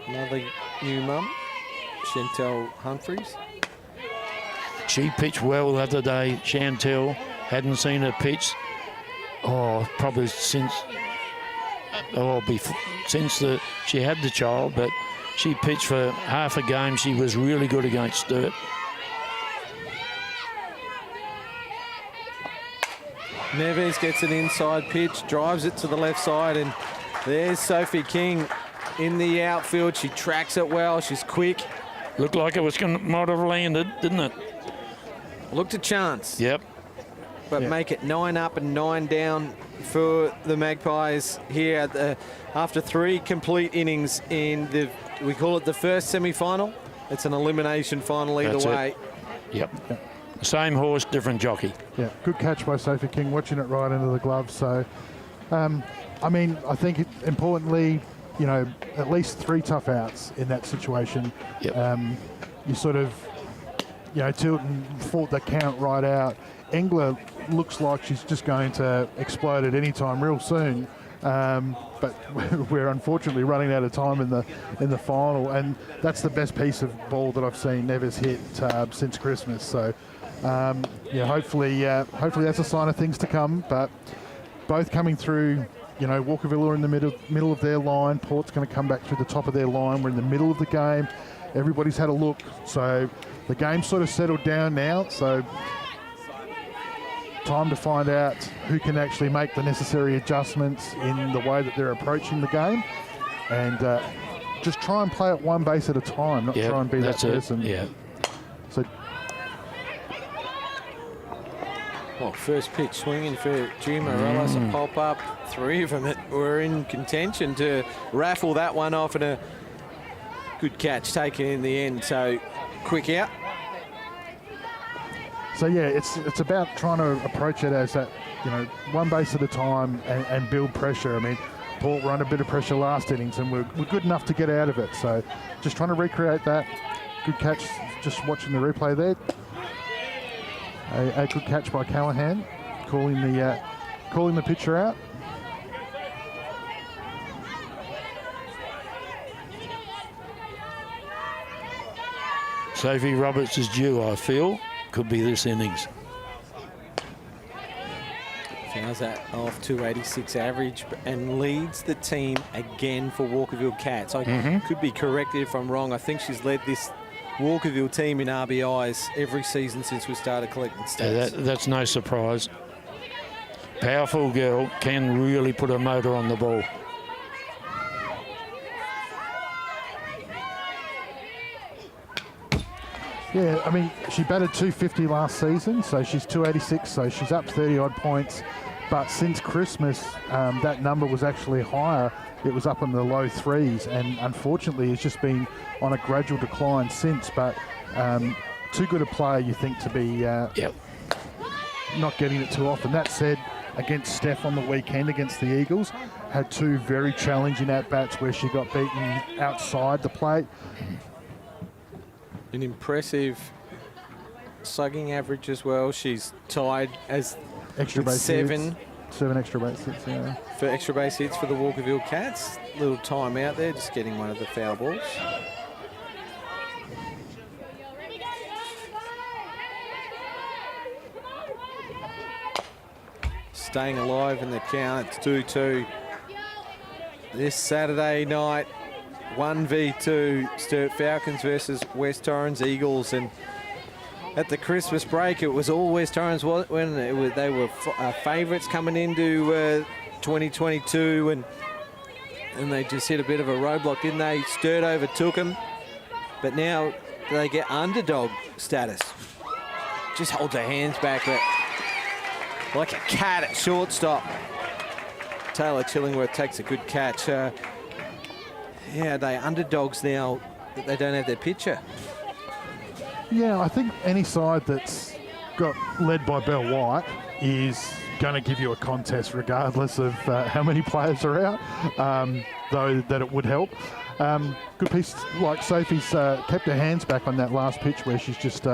another new mum, Chantel Humphreys. She pitched well the other day, Chantel. Hadn't seen her pitch, probably since she had the child, but she pitched for half a game. She was really good against Sturt. Neves gets an inside pitch, drives it to the left side, and there's Sophie King in the outfield. She tracks it well. She's quick. Looked like it might have landed, didn't it? Looked a chance. Yep. But make it 9 up and 9 down for the Magpies here after 3 complete innings in we call it the first semi-final. It's an elimination final either way. Yep. Same horse, different jockey. Yeah, good catch by Sophie King, watching it right into the glove. So, I mean, I think importantly, at least 3 tough outs in that situation. Yep. You sort of, Tilton fought the count right out. Engler looks like she's just going to explode at any time real soon. But we're unfortunately running out of time in the final, and that's the best piece of ball that I've seen Neves hit since Christmas. So, hopefully that's a sign of things to come. But both coming through, Walkerville are in the middle of their line. Port's going to come back through the top of their line. We're in the middle of the game. Everybody's had a look, so the game's sort of settled down now. So, time to find out who can actually make the necessary adjustments in the way that they're approaching the game, and just try and play it one base at a time, not try and be that person. Yeah. So, first pitch swinging for G. Morales, a pop up. 3 of them that were in contention to raffle that one off, and a good catch taken in the end. So, quick out. So yeah, it's about trying to approach it as that, one base at a time and build pressure. I mean, Port were under a bit of pressure last innings and we're good enough to get out of it. So just trying to recreate that. Good catch, just watching the replay there. A good catch by Callahan, calling the pitcher out. Sophie Roberts is due, I feel. Could be this innings. Fouls that off 286 average and leads the team again for Walkerville Cats. I could be corrected if I'm wrong. I think she's led this Walkerville team in RBIs every season since we started collecting stats. That's no surprise. Powerful girl, can really put a motor on the ball. Yeah, I mean, she batted 250 last season, so she's 286, so she's up 30-odd points. But since Christmas, that number was actually higher. It was up in the low 3s, and unfortunately, it's just been on a gradual decline since. But too good a player, you think, to be not getting it too often. That said, against Steph on the weekend against the Eagles, had 2 very challenging at-bats where she got beaten outside the plate. An impressive slugging average as well. She's tied as extra base 7 hits. 7 extra base hits, yeah. For extra base hits for the Walkerville Cats. Little time out there, just getting one of the foul balls. Staying alive in the count. It's 2-2. This Saturday night, 1v2 Sturt Falcons versus West Torrens Eagles. And at the Christmas break, it was all West Torrens when they were favourites coming into 2022, and they just hit a bit of a roadblock, didn't they? Sturt overtook them, but now they get underdog status. Just hold their hands back, but like a cat at shortstop. Taylor Chillingworth takes a good catch. Yeah, they underdogs now that they don't have their pitcher. Yeah, I think any side that's got led by Bell White is going to give you a contest regardless of how many players are out, though that it would help. Good piece, like Sophie's kept her hands back on that last pitch where she's just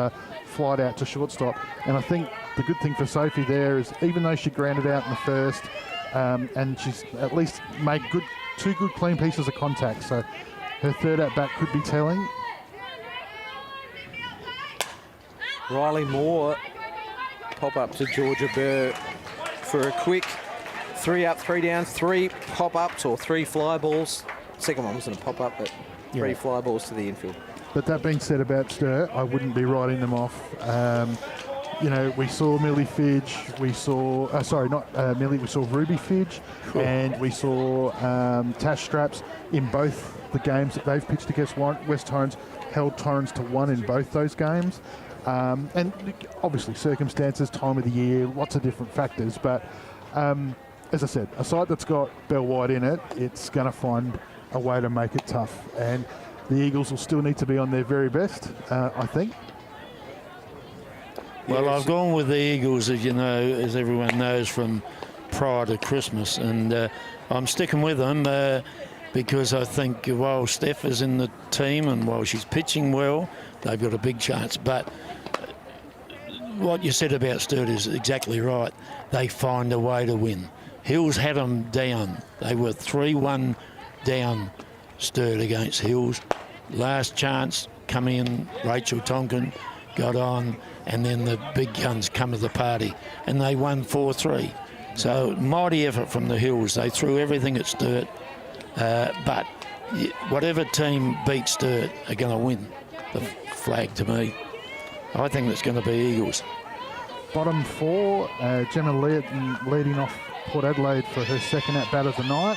flied out to shortstop. And I think the good thing for Sophie there is even though she grounded out in the first, and she's at least made two good clean pieces of contact, so her third at bat could be telling. Riley Moore pop up to Georgia Burr for a quick 3 up, 3 down, 3 pop-ups or 3 fly balls. Second one wasn't a pop-up, but 3 fly balls to the infield. But that being said about Sturt, I wouldn't be writing them off. You know, we saw Millie Fidge, we saw, Millie, we saw Ruby Fidge, and we saw Tash Straps in both the games that they've pitched against West Torrens, held Torrens to 1 in both those games. And obviously circumstances, time of the year, lots of different factors. But as I said, a side that's got Bell White in it, it's going to find a way to make it tough. And the Eagles will still need to be on their very best, I think. Well, I've gone with the Eagles, as you know, as everyone knows, from prior to Christmas. And I'm sticking with them because I think while Steph is in the team and while she's pitching well, they've got a big chance. But what you said about Sturt is exactly right. They find a way to win. Hills had them down. They were 3-1 down, Sturt against Hills. Last chance, come in, Rachel Tonkin got on, and then the big guns come to the party, and they won 4-3. So mighty effort from the Hills. They threw everything at Sturt, but whatever team beats Sturt are going to win the flag to me. I think it's going to be Eagles. Bottom 4, Gemma leading off Port Adelaide for her second at-bat of the night.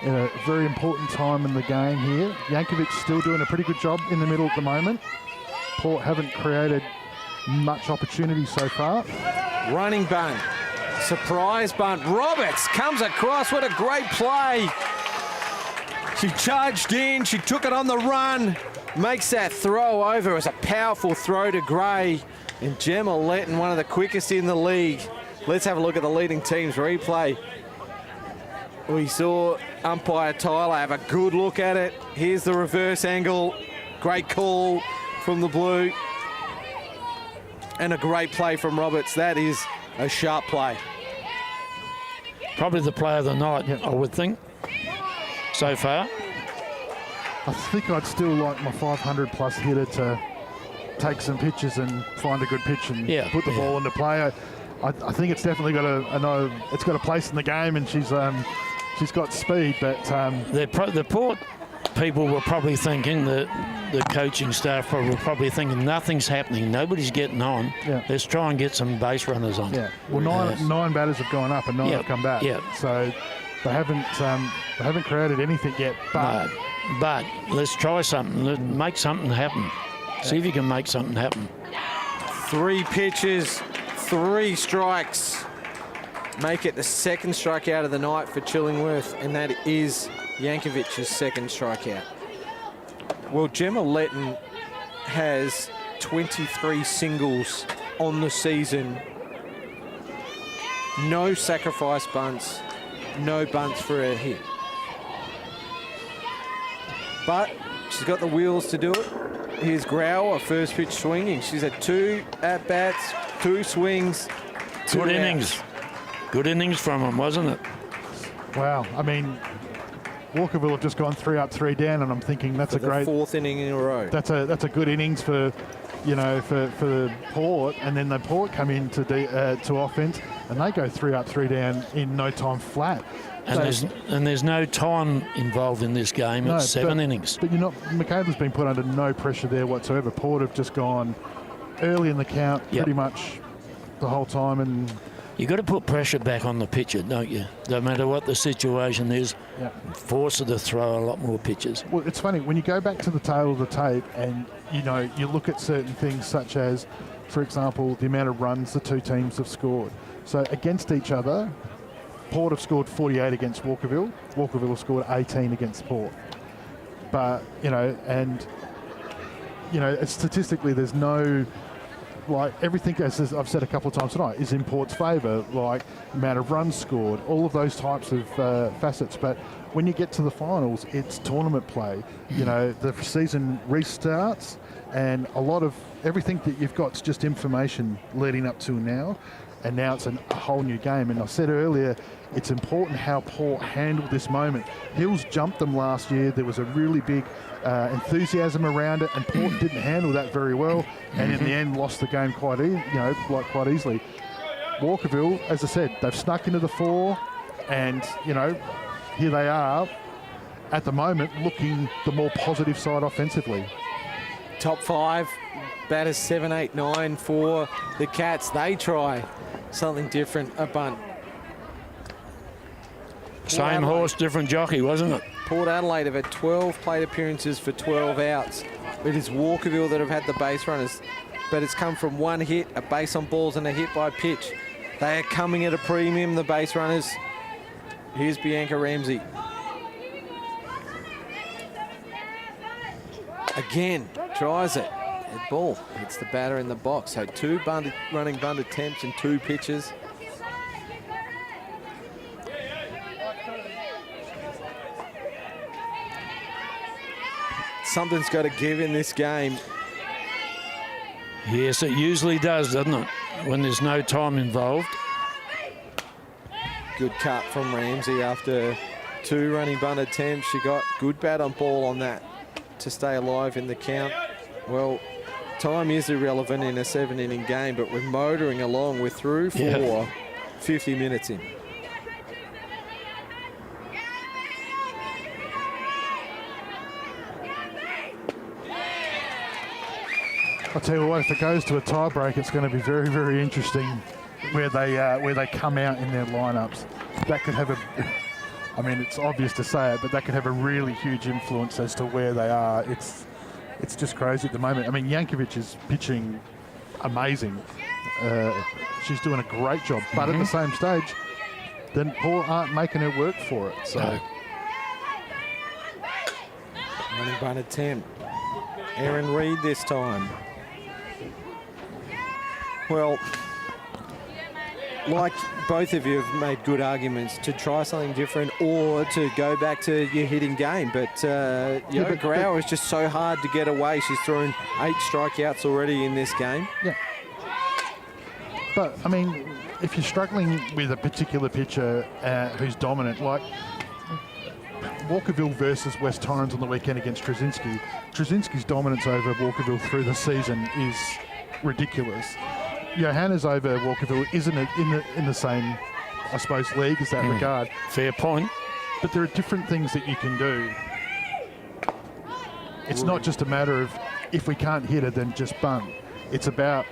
A very important time in the game here. Yankovic still doing a pretty good job in the middle at the moment. Port haven't created much opportunity so far. Running bunt, surprise bunt. Roberts comes across, what a great play. She charged in, she took it on the run, makes that throw over. It was a powerful throw to Gray. And Gemma Letton, one of the quickest in the league. Let's have a look at the leading team's replay. We saw umpire Tyler have a good look at it. Here's the reverse angle. Great call from the blue. And a great play from Roberts. That is a sharp play. Probably the player of the night, I would think, so far. I think I'd still like my 500-plus hitter to take some pitches and find a good pitch and put the ball into play. I think it's definitely got a place in the game, and she's got speed. But the Port people were probably thinking that the coaching staff were probably thinking nothing's happening, nobody's getting on. Let's try and get some base runners on. Well, nine batters have gone up and 9 have come back. So they haven't created anything yet. But let's try something. Let's make something happen. See if you can make something happen. 3 pitches, 3 strikes. Make it the second strikeout of the night for Chillingworth, and that is Yankovic's second strikeout. Well, Gemma Letton has 23 singles on the season. No sacrifice bunts, no bunts for her hit. But she's got the wheels to do it. Here's Grauer, first pitch swinging. She's had 2 at-bats, 2 swings, 2 Good outs. innings. Good innings from them, wasn't it? Wow. I mean, Walkerville have just gone 3 up, 3 down, and I'm thinking that's a great 4th inning in a row. That's a good innings for you know, for Port, and then the Port come in to offense, and they go 3 up, 3 down in no time flat. And there's no time involved in this game. It's 7 innings. But Michaela's been put under no pressure there whatsoever. Port have just gone early in the count pretty much the whole time, and you got to put pressure back on the pitcher, don't you? No matter what the situation is, force her to throw a lot more pitches. Well, it's funny when you go back to the tail of the tape, and you look at certain things such as, for example, the amount of runs the two teams have scored. So against each other, Port have scored 48 against Walkerville. Walkerville have scored 18 against Port. But statistically, there's no. Like everything, as I've said a couple of times tonight, is in Port's favour, like amount of runs scored, all of those types of facets. But when you get to the finals, it's tournament play. The season restarts, and a lot of everything that you've got is just information leading up to now, and now it's a whole new game. And I said earlier, it's important how Port handled this moment. Hills jumped them last year. There was a really big enthusiasm around it, and Port didn't handle that very well, and in the end lost the game quite easily. Walkerville, as I said, they've snuck into the 4, and here they are at the moment looking the more positive side offensively. Top 5 batters 7, 8, 9 for the Cats. They try something different, a bunt. Same horse, different jockey, wasn't it? Port Adelaide have had 12 plate appearances for 12 outs. It is Walkerville that have had the base runners, but it's come from 1 hit, a base on balls, and a hit by pitch. They are coming at a premium, the base runners. Here's Bianca Ramsey. Again, tries it. Dead ball. Hits the batter in the box. So 2 running bunt attempts and 2 pitches. Something's got to give in this game. Yes, it usually does, doesn't it? When there's no time involved. Good cut from Ramsey after 2 running bunt attempts. She got good bat on ball on that to stay alive in the count. Well, time is irrelevant in a 7-inning game, but we're motoring along. We're through 4, 50 minutes in. I'll tell you what, if it goes to a tie break, it's going to be very, very interesting where they come out in their lineups. That could have it's obvious to say it, but that could have a really huge influence as to where they are. It's just crazy at the moment. I mean, Yankovic is pitching amazing. She's doing a great job, but at the same stage, then Paul aren't making her work for it. So, running bunt attempt. Erin Reid this time. Well, like both of you have made good arguments to try something different or to go back to your hitting game. But Grauer is just so hard to get away. She's thrown 8 strikeouts already in this game. Yeah. But, I mean, if you're struggling with a particular pitcher who's dominant, like Walkerville versus West Torrens on the weekend against Trzynski's dominance over Walkerville through the season is ridiculous. Johanna's over Walkerville isn't in the same, I suppose, league as that regard. Fair point. But there are different things that you can do. It's not just a matter of if we can't hit it, then just bunt. It's about,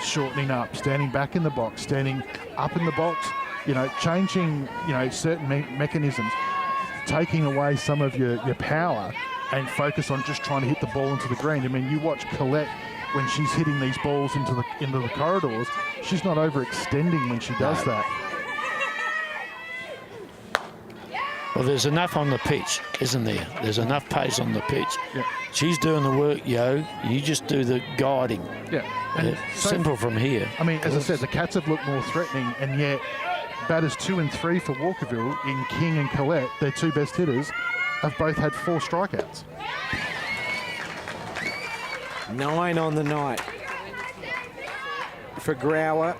shortening up, standing back in the box, standing up in the box, changing, certain mechanisms, taking away some of your power and focus on just trying to hit the ball into the green. I mean, you watch Colette when she's hitting these balls into the corridors, she's not overextending when she does that. Well, there's enough on the pitch, isn't there? There's enough pace on the pitch. Yeah. She's doing the work, you just do the guiding. Yeah. And simple from here. I mean, as I said, the Cats have looked more threatening, and yet batters 2 and 3 for Walkerville in King and Colette, their 2 best hitters, have both had 4 strikeouts. 9 on the night for Grauer.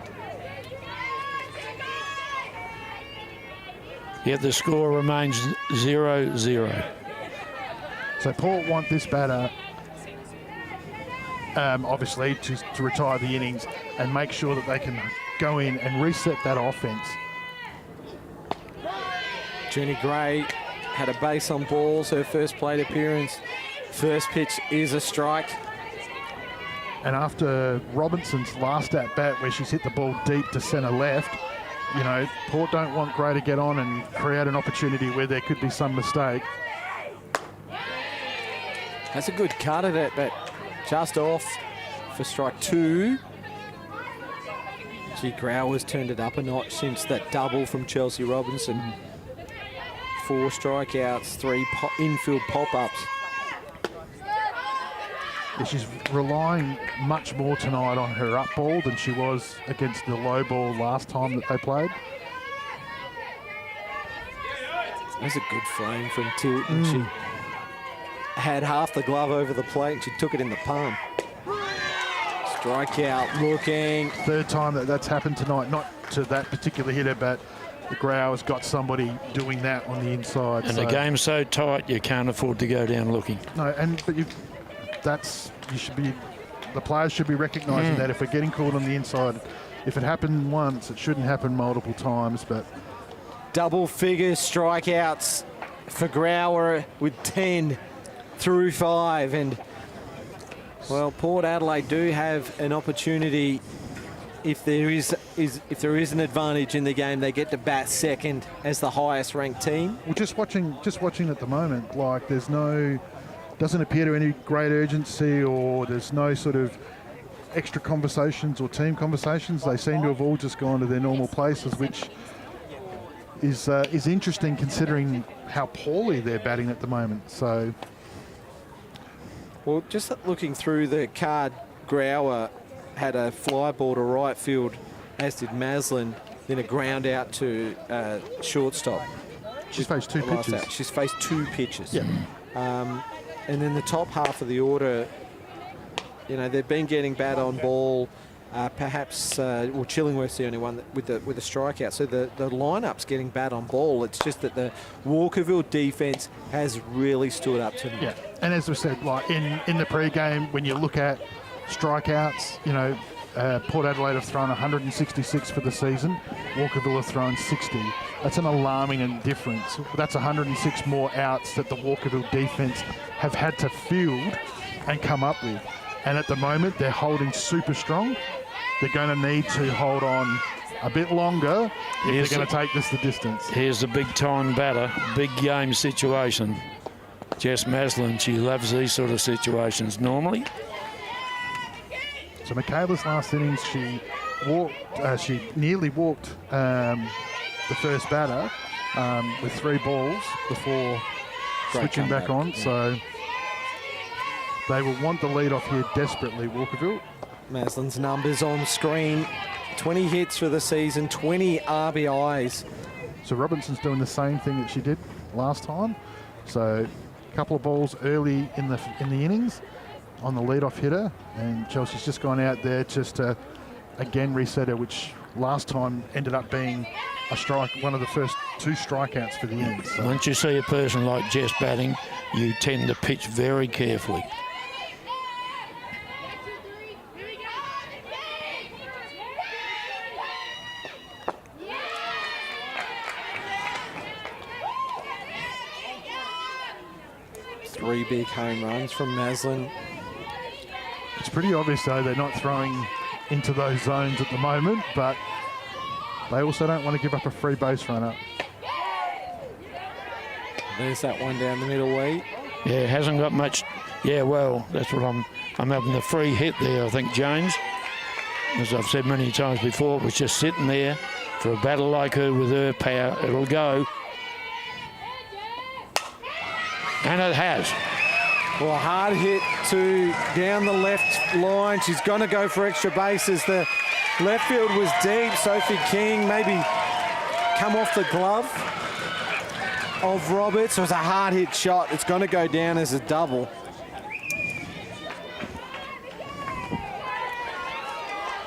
Yet the score remains 0-0. So Port want this batter obviously, to retire the innings and make sure that they can go in and reset that offence. Jenny Gray had a base on balls, her first plate appearance. First pitch is a strike. And after Robinson's last at-bat where she's hit the ball deep to centre left, you know, Port don't want Gray to get on and create an opportunity where there could be some mistake. That's a good cut at it, but just off for strike 2. Gee, Grauer's turned it up a notch since that double from Chelsea Robinson. 4 strikeouts, 3 infield pop-ups. Yeah, she's relying much more tonight on her up ball than she was against the low ball last time that they played. That's a good frame from Tilton. She had half the glove over the plate and she took it in the palm. Strikeout looking. Third time that's happened tonight, not to that particular hitter, but the Grauer's got somebody doing that on the inside. And the game's so tight, you can't afford to go down looking. No, the players should be recognising that if we're getting called on the inside, if it happened once, it shouldn't happen multiple times. But double figure strikeouts for Grauer with 10 through 5, and well, Port Adelaide do have an opportunity. If there is an advantage in the game, they get to bat second as the highest ranked team. Well, just watching at the moment, like doesn't appear to any great urgency, or there's no sort of extra conversations or team conversations. They seem to have all just gone to their normal places, which is interesting considering how poorly they're batting at the moment. So, well, just looking through the card, Grauer had a fly ball to right field, as did Maslin, then a ground out to shortstop. She's faced 2 pitches. She's faced 2 pitches. Yeah. And then the top half of the order, you know, they've been getting bat on ball. Perhaps, well, Chillingworth's the only one with a strikeout. So the lineup's getting bat on ball. It's just that the Walkerville defence has really stood up to them. Yeah, and as we said, like in the pre-game, when you look at strikeouts, you know, Port Adelaide have thrown 166 for the season. Walkerville have thrown 60. That's an alarming difference. That's 106 more outs that the Walkerville defence have had to field and come up with. And at the moment, they're holding super strong. They're going to need to hold on a bit longer if they're going to take this the distance. Here's the big-time batter, big game situation. Jess Maslin, she loves these sort of situations normally. So Michaela's last innings, she nearly walked the first batter with 3 balls before switching back on. So they will want the lead off here desperately, Walkerville. Maslin's numbers on screen. 20 hits for the season, 20 RBIs. So Robinson's doing the same thing that she did last time. So a couple of balls early in the innings on the leadoff hitter, and Chelsea's just gone out there just to again reset her, which last time ended up being a strike, one of the first 2 strikeouts for the innings. So. Once you see a person like Jess batting, you tend to pitch very carefully. Three big home runs from Maslin. It's pretty obvious, though, they're not throwing into those zones at the moment, but they also don't want to give up a free base runner. There's that one down the middle, Wee. Yeah, hasn't got much. Yeah, well, that's what I'm having the free hit there, I think, James. As I've said many times before, it was just sitting there for a batter like her with her power. It'll go. And it has. Well, a hard hit to down the left line. She's going to go for extra bases. The left field was deep. Sophie King maybe come off the glove of Roberts. It was a hard hit shot. It's going to go down as a double.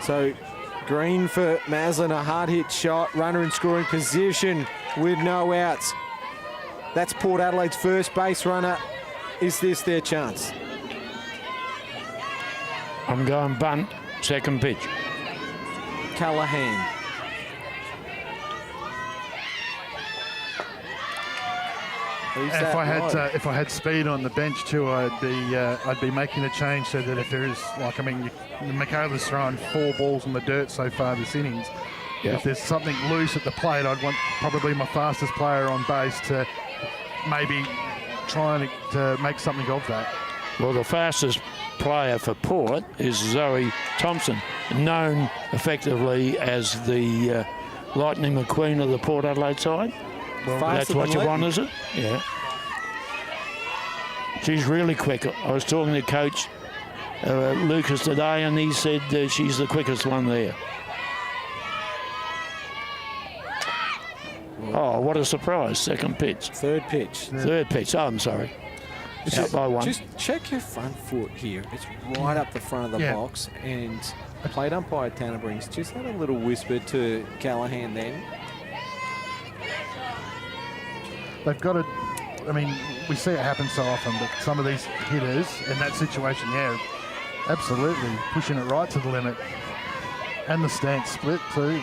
So green for Maslin, a hard hit shot. Runner in scoring position with no outs. That's Port Adelaide's first base runner. Is this their chance? I'm going bunt, second pitch. Callahan. If I had speed on the bench too, I'd be making a change so that if there is, like, I mean, Michaela's thrown 4 balls in the dirt so far this innings. Yep. If there's something loose at the plate, I'd want probably my fastest player on base to maybe try to make something of that. Well, the fastest player for Port is Zoe Thompson, known effectively as the Lightning McQueen of the Port Adelaide side. Well, that's what you want, is it? Yeah. She's really quick. I was talking to Coach Lucas today, and he said she's the quickest one there. Oh, what a surprise. Second pitch. Third pitch. Third pitch. Oh, I'm sorry. Out by 1. Just check your front foot here. It's right up the front of the box. And plate umpire Tanner Brings just had a little whisper to Callahan then. They've got to, I mean, we see it happen so often, but some of these hitters in that situation, absolutely pushing it right to the limit. And the stance split too.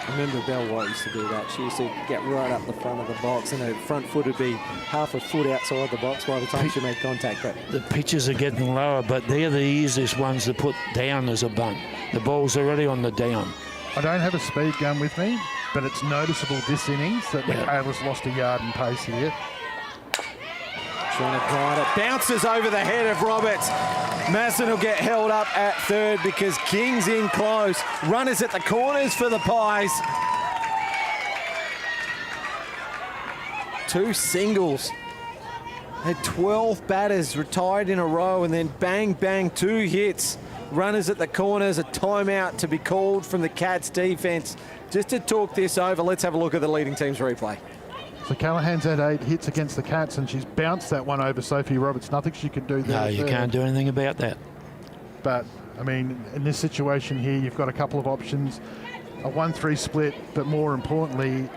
I remember Belle White used to do that. She used to get right up the front of the box, and her front foot would be half a foot outside the box by the time she made contact. But the pitches are getting lower, but they're the easiest ones to put down as a bunt. The ball's already on the down. I don't have a speed gun with me, but it's noticeable this innings that Michaela's lost a yard in pace here. Trying to guide it. Bounces over the head of Roberts. Masson will get held up at third because King's in close. Runners at the corners for the Pies. 2 singles. Had 12 batters retired in a row, and then bang, bang, 2 hits. Runners at the corners, a timeout to be called from the Cats defence. Just to talk this over, let's have a look at the leading team's replay. So Callahan's had 8 hits against the Cats, and she's bounced that one over Sophie Roberts. Nothing she can do there. No, you can't do anything about that. But, I mean, in this situation here, you've got a couple of options. A 1-3 split, but more importantly,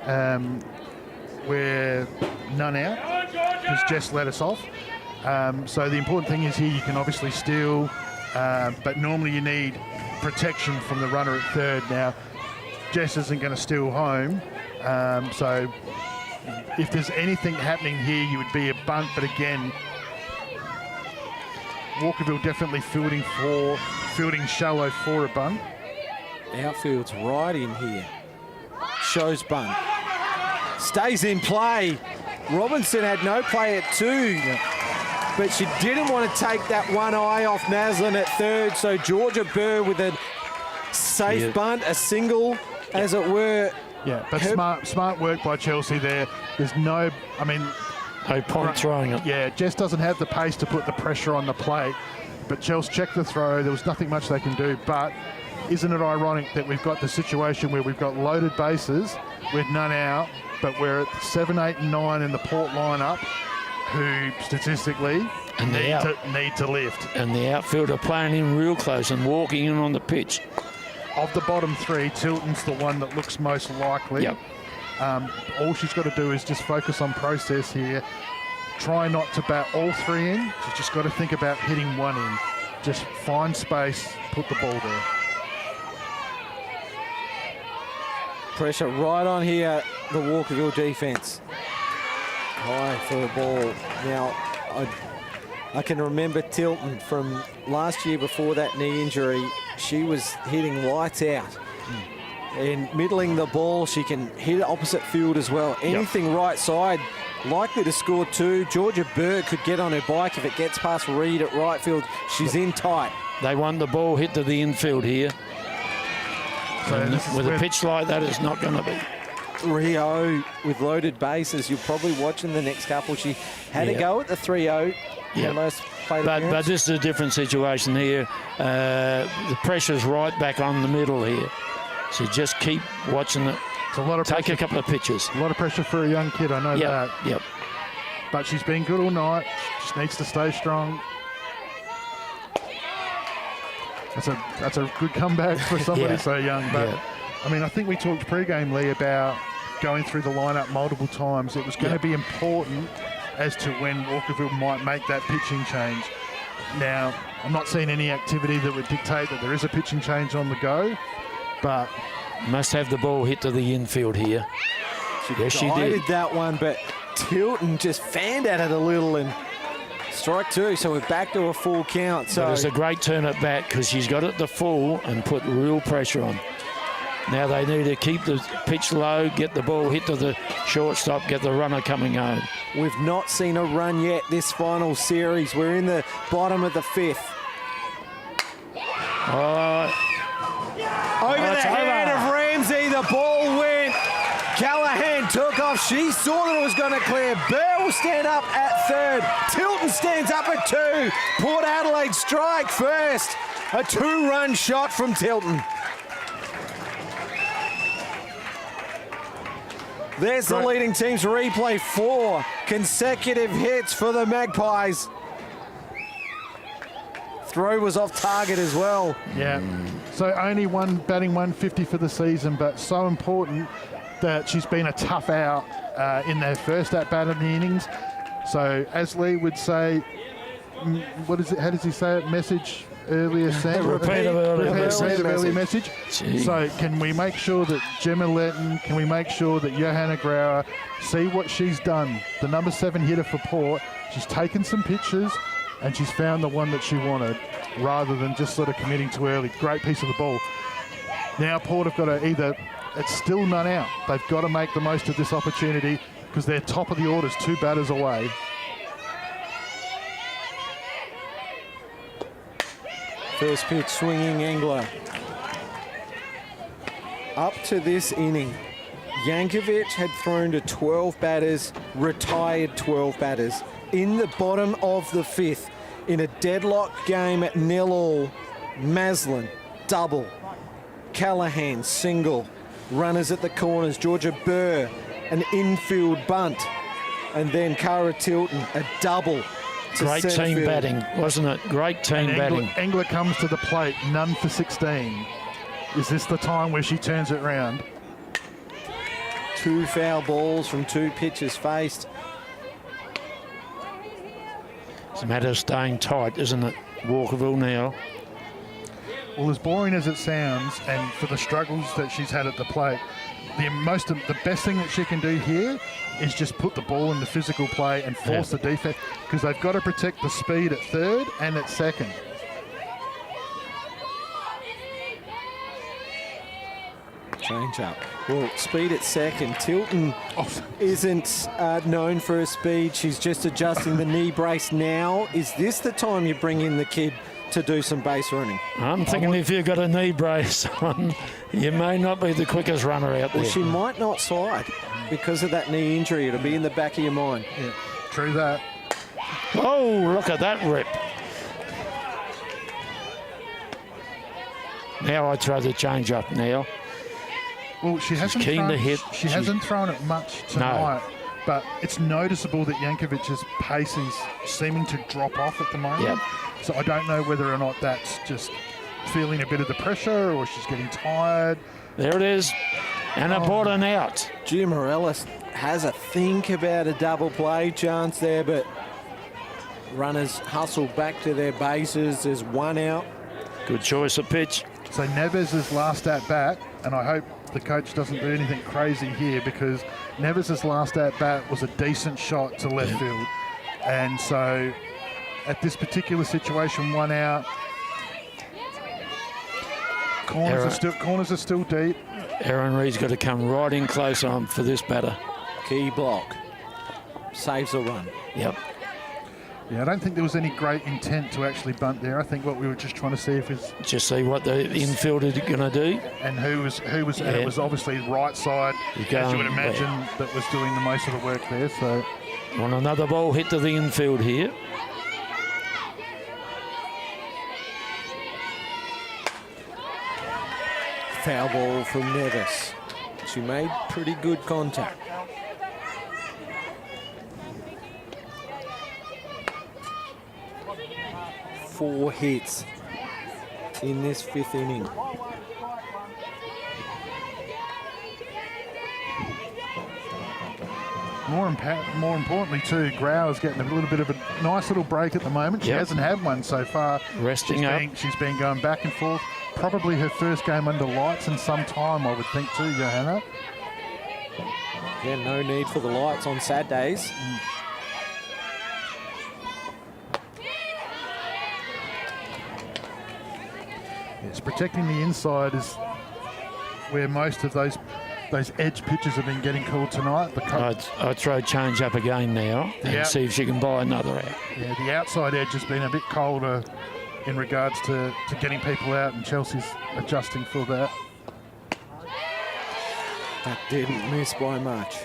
we're none out because Jess let us off. So the important thing is here you can obviously steal, but normally you need protection from the runner at third. Now, Jess isn't going to steal home, so if there's anything happening here, you would be a bunt, but again, Walkerville definitely fielding shallow for a bunt. Outfield's right in here. Shows bunt. Stays in play. Robinson had no play at 2, but she didn't want to take that one eye off Maslin at third, so Georgia Burr with a safe bunt, a single, as it were. Yeah, but smart work by Chelsea there. There's no point throwing it. Yeah, Jess doesn't have the pace to put the pressure on the plate, but Chelsea checked the throw. There was nothing much they can do, but isn't it ironic that we've got the situation where we've got loaded bases with none out, but we're at 7, 8, and 9 in the Port lineup, who statistically need to lift. And the outfielder playing in real close and walking in on the pitch. Of the bottom 3, Tilton's the one that looks most likely. Yep. All she's got to do is just focus on process here. Try not to bat all 3 in. She's just got to think about hitting 1 in. Just find space, put the ball there. Pressure right on here, the Walkerville defence. High for a ball. Now, I can remember Tilton from last year before that knee injury. She was hitting lights out. And middling the ball, she can hit it opposite field as well. Anything right side, likely to score 2. Georgia Burke could get on her bike if it gets past Reed at right field. She's in tight. They want the ball hit to the infield here. So with a pitch like that, it's not going to be. 3-0 with loaded bases. You're probably watching the next couple. She had a go at the 3-0. But this is a different situation here. The pressure's right back on the middle here. So just keep watching it. It's a lot of Take a couple of pitches. A lot of pressure for a young kid, I know that. Yep. But she's been good all night. Just needs to stay strong. That's a good comeback for somebody so young. But I mean, I think we talked pre-game, Lee, about going through the lineup multiple times. It was going to be important as to when Walkerville might make that pitching change. Now, I'm not seeing any activity that would dictate that there is a pitching change on the go, but must have the ball hit to the infield here. Yes, she did. That one, but Tilton just fanned at it a little and strike two, so we're back to a full count. So but it's a great turn it back because she's got it to full and put real pressure on. Now they need to keep the pitch low, get the ball hit to the shortstop, get the runner coming home. We've not seen a run yet this final series. We're in the bottom of the fifth. Oh, Over the head of Ramsey, the ball went. Callahan took off. She saw that it was going to clear. Burr will stand up at third. Tilton stands up at two. Port Adelaide strike first. A two-run shot from Tilton. There's the leading team's replay. 4 consecutive hits for the Magpies. Throw was off target as well. yeah. So only one batting 150 for the season, but so important that she's been a tough out in their first at-bat in the innings. So as Lee would say, what is it? How does he say it? Message earlier, Sam? Repeat of earlier message. Gee. So can we make sure that Gemma Letton, can we make sure that Johanna Grauer see what she's done? The number 7 hitter for Port, she's taken some pitches and she's found the one that she wanted rather than just sort of committing too early. Great piece of the ball. Now Port have got to either, it's still none out. They've got to make the most of this opportunity because they're top of the orders, 2 batters away. First pitch swinging angler. Up to this inning, Yankovic had thrown to 12 batters, retired 12 batters. In the bottom of the 5th, in a deadlock game at 0-0, Maslin, double. Callahan, single. Runners at the corners, Georgia Burr, an infield bunt. And then Cara Tilton, a double. Great team batting, wasn't it? Great team batting. Engler comes to the plate, none for 16. Is this the time where she turns it round? 2 foul balls from 2 pitches faced. It's a matter of staying tight, isn't it, Walkerville now? Well, as boring as it sounds, and for the struggles that she's had at the plate, the best thing that she can do here is just put the ball in the physical play and force the defense, because they've got to protect the speed at third and at second. Change up. Well, speed at second. Tilton isn't known for her speed. She's just adjusting the knee brace now. Is this the time you bring in the kid to do some base running? I'm thinking if you've got a knee brace on, you may not be the quickest runner out there. Well, she might not slide because of that knee injury. It'll be in the back of your mind. Yeah, true that. Oh, look at that rip. Now I try to change up now. Well, she hasn't keen to hit. She hasn't thrown it much tonight, but it's noticeable that Yankovic's pace is seeming to drop off at the moment. Yep. So I don't know whether or not that's just feeling a bit of the pressure or she's getting tired. There it is. And a bought an out. Gia Morales has a think about a double play chance there, but runners hustle back to their bases. There's 1 out. Good choice of pitch. So Neves' last at-bat, and I hope the coach doesn't do anything crazy here, because Neves' last at-bat was a decent shot to left field. And so at this particular situation, 1 out. Corners are still deep. Aaron Reed's got to come right in close on for this batter. Key block. Saves a run. Yep. Yeah, I don't think there was any great intent to actually bunt there. I think what we were just trying to see if it's just see what the infielder going to do, and who was. And it was obviously right side, as you would imagine, that was doing the most of the work there. So, want another ball hit to the infield here. Foul ball from Neves. She made pretty good contact. Four hits in this 5th inning. More importantly too, Grauer's getting a little bit of a nice little break at the moment. She hasn't had one so far. Resting up. She's been going back and forth. Probably her first game under lights in some time, I would think too, Johanna. Yeah, no need for the lights on Saturdays. It's protecting the inside is where most of those edge pitches have been getting called tonight. I'd throw change up again now and see if she can buy another out. Yeah, the outside edge has been a bit colder in regards to getting people out, and Chelsea's adjusting for that. That didn't miss by much.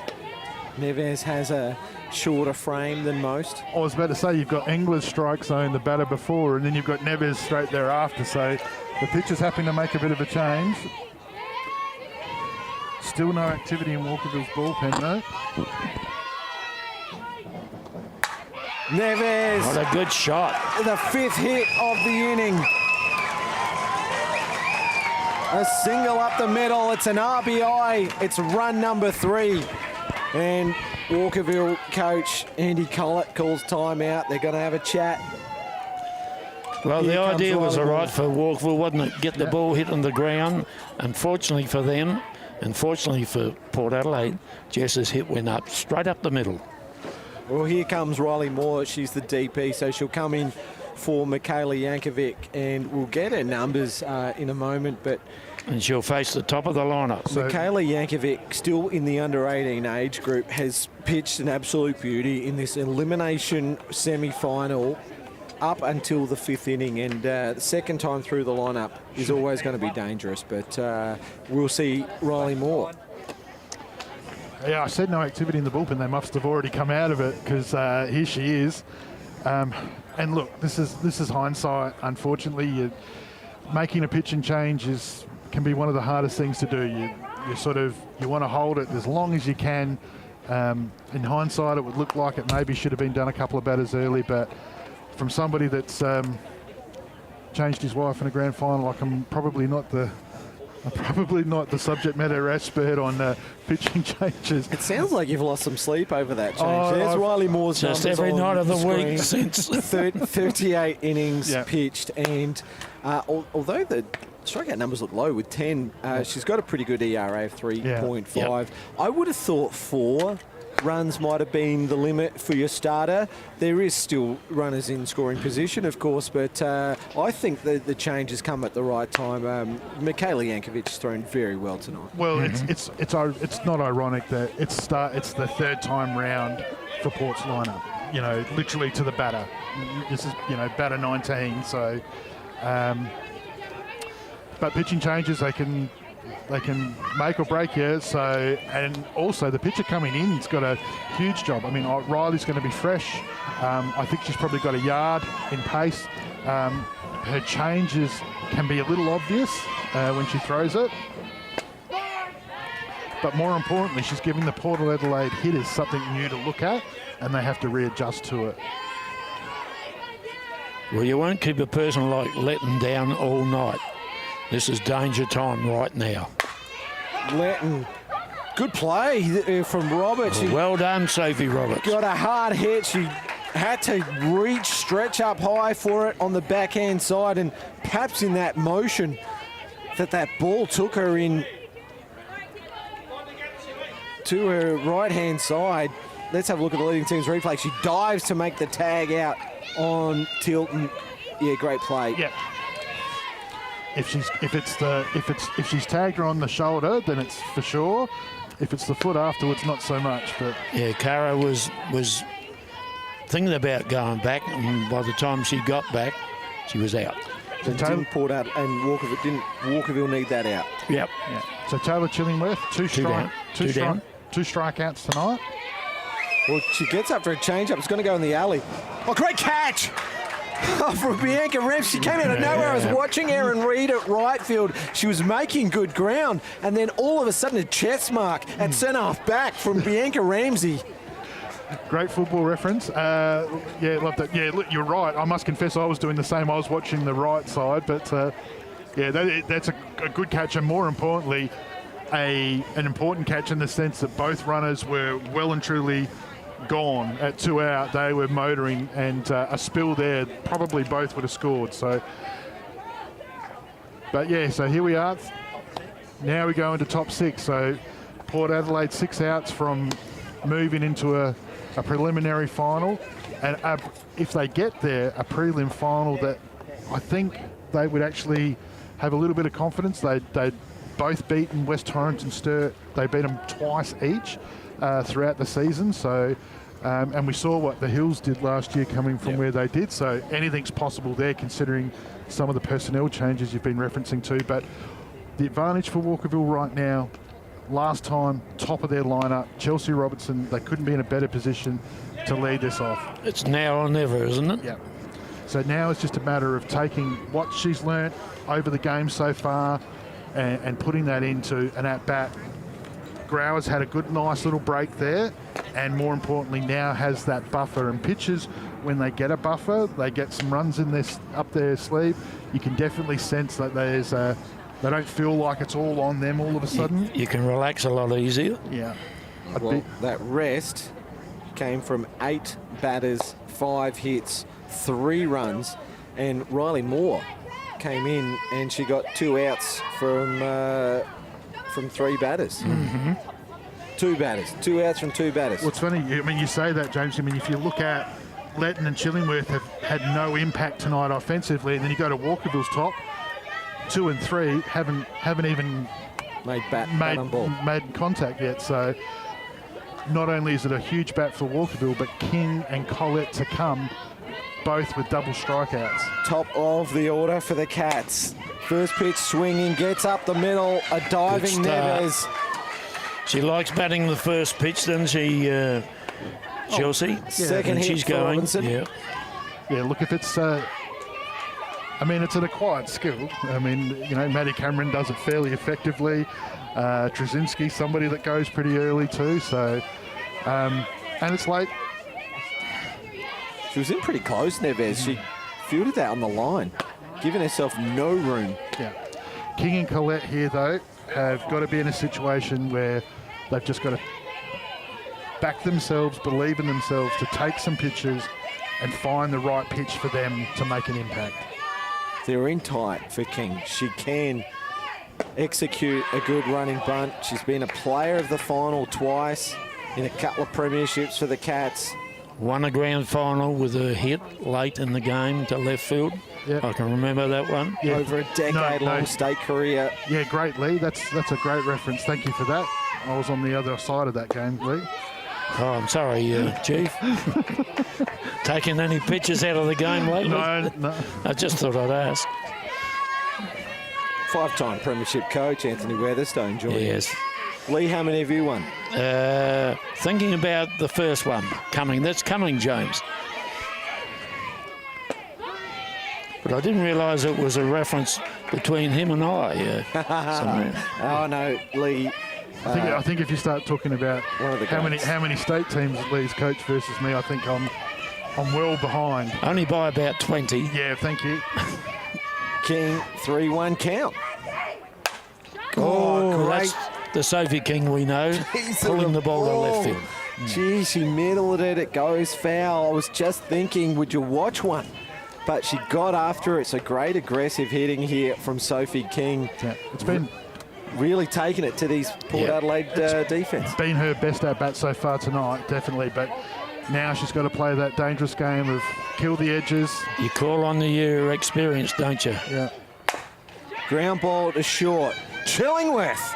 Neves has a shorter frame than most. I was about to say, you've got Engler's strike zone, the batter before, and then you've got Neves straight thereafter, so the pitcher's having to make a bit of a change. Still no activity in Walkerville's bullpen though. Neves. What a good shot. The 5th hit of the inning. A single up the middle. It's an RBI. It's run number 3. And Walkerville coach Andy Collett calls timeout. They're going to have a chat. Well, the idea was all right for Walkerville, wasn't it? Get the ball hit on the ground. Unfortunately for them, unfortunately for Port Adelaide, Jess's hit went up, straight up the middle. Well, here comes Riley Moore. She's the DP, so she'll come in for Michaela Yankovic, and we'll get her numbers in a moment. And she'll face the top of the lineup. So Michaela Yankovic, still in the under-18 age group, has pitched an absolute beauty in this elimination semi-final up until the 5th inning, and the second time through the lineup is always going to be dangerous, but we'll see Riley Moore. Yeah, I said no activity in the bullpen. They must have already come out of it, because here she is. And look, this is hindsight. Unfortunately, making a pitch and change can be one of the hardest things to do. You want to hold it as long as you can. In hindsight, it would look like it maybe should have been done a couple of batters early, but from somebody that's changed his wife in a grand final, like I'm probably not the subject matter expert on pitching changes. It sounds like you've lost some sleep over that change. There's Riley Moore's just numbers every on night of the screen. week since 38 innings pitched, and although the strikeout numbers look low with 10, she's got a pretty good ERA of 3.5. Yep. I would have thought 4 runs might have been the limit for your starter. There is still runners in scoring position, of course, but I think the change has come at the right time. Michaela Yankovic's thrown very well tonight. Well, it's not ironic that it's the 3rd time round for Port's lineup. You know, literally to the batter. This is batter 19. So, but pitching changes they can make or break you. So, and also the pitcher coming in's got a huge job. I mean, Riley's going to be fresh. I think she's probably got a yard in pace. Her changes can be a little obvious when she throws it. But more importantly, she's giving the Port Adelaide hitters something new to look at, and they have to readjust to it. Well, you won't keep a person like Letton down all night. This is danger time right now. Letton, good play from Roberts. Well done, Sophie Roberts. Got a hard hit. She had to stretch up high for it on the backhand side, and perhaps in that motion that ball took her in to her right-hand side. Let's have a look at the leading team's replay. She dives to make the tag out on Tilton. Yeah, great play. Yeah. If she's tagged her on the shoulder, then it's for sure. If it's the foot afterwards, not so much. But yeah, Cara was thinking about going back, and by the time she got back, she was out. So didn't Port out and Walkerville need that out? Yep. Yeah. So Taylor Chillingworth, two strikeouts tonight. Well, she gets up for a change-up. It's going to go in the alley. Oh, great catch! From Bianca Reps. She came out of nowhere. I was watching Erin Reid at right field. She was making good ground, and then all of a sudden a chest mark at centre-half back from Bianca Ramsey. Great football reference. Yeah, love that. Yeah, look, you're right. I must confess I was doing the same. I was watching the right side, but yeah, that's a good catch, and more importantly, an important catch in the sense that both runners were well and truly gone at 2 out. They were motoring, and a spill there, probably both would have scored. So, but yeah, so here we are. Now we go into top 6. So Port Adelaide 6 outs from moving into a preliminary final, and if they get there, a prelim final that I think they would actually have a little bit of confidence. They'd both beaten West Torrens and Sturt. They beat them twice each throughout the season. So, and we saw what the Hills did last year coming from where they did. So anything's possible there, considering some of the personnel changes you've been referencing to. But the advantage for Walkerville right now, last time, top of their lineup, Chelsea Robertson, they couldn't be in a better position to lead this off. It's now or never, isn't it? Yeah. So now it's just a matter of taking what she's learnt over the game so far and putting that into an at-bat. Grauer's had a good, nice little break there, and more importantly now has that buffer. And pitchers, when they get a buffer, they get some runs in this up their sleeve. You can definitely sense that there's they don't feel like it's all on them all of a sudden. You can relax a lot easier. Yeah. Well, that rest came from 8 batters, 5 hits, 3 runs, and Riley Moore came in and she got 2 outs from 3 batters. Mm-hmm. 2 batters, 2 outs from 2 batters. Well, it's funny. I mean, you say that, James. I mean, if you look at Letton and Chillingworth have had no impact tonight offensively, and then you go to Walkerville's top, 2 and 3 haven't even made contact yet. So not only is it a huge bat for Walkerville, but King and Collette to come, both with double strikeouts. Top of the order for the Cats. First pitch swinging, gets up the middle, a diving Neves. She likes batting the first pitch, doesn't she, Chelsea? Second hit she's for going. Robinson. Yeah, look, if it's I mean, it's an acquired skill. I mean, you know, Maddie Cameron does it fairly effectively. Trzynski, somebody that goes pretty early too. So, and it's late. She was in pretty close, Neves. She fielded that on the line, giving herself no room. Yeah. King and Collette here, though, have got to be in a situation where they've just got to back themselves, believe in themselves, to take some pitches and find the right pitch for them to make an impact. They're in tight for King. She can execute a good running bunt. She's been a player of the final twice in a couple of premierships for the Cats. Won a grand final with a hit late in the game to left field. Yep. I can remember that one. Yeah. Over a decade-long state career. Yeah, great, Lee. That's a great reference. Thank you for that. I was on the other side of that game, Lee. Oh, I'm sorry, Chief. Taking any pitches out of the game lately? No. I just thought I'd ask. 5-time premiership coach Anthony Weatherstone joining. Yes. Lee, how many have you won? Thinking about the first one coming. That's coming, James. But I didn't realise it was a reference between him and I. Oh no, Lee. I think if you start talking about how many state teams Lee's coach versus me, I think I'm well behind. Only by about 20. Yeah, thank you. King, 3-1 count. Oh, great. That's the Sophie King we know, pulling the ball to left field. Gee, she middled it. It goes foul. I was just thinking, would you watch one? But she got after it. So great aggressive hitting here from Sophie King. Yeah, it's been really taking it to these Port Adelaide defence. It's been her best at bat so far tonight, definitely. But now she's got to play that dangerous game of kill the edges. You call on your experience, don't you? Yeah. Ground ball to short. Chillingworth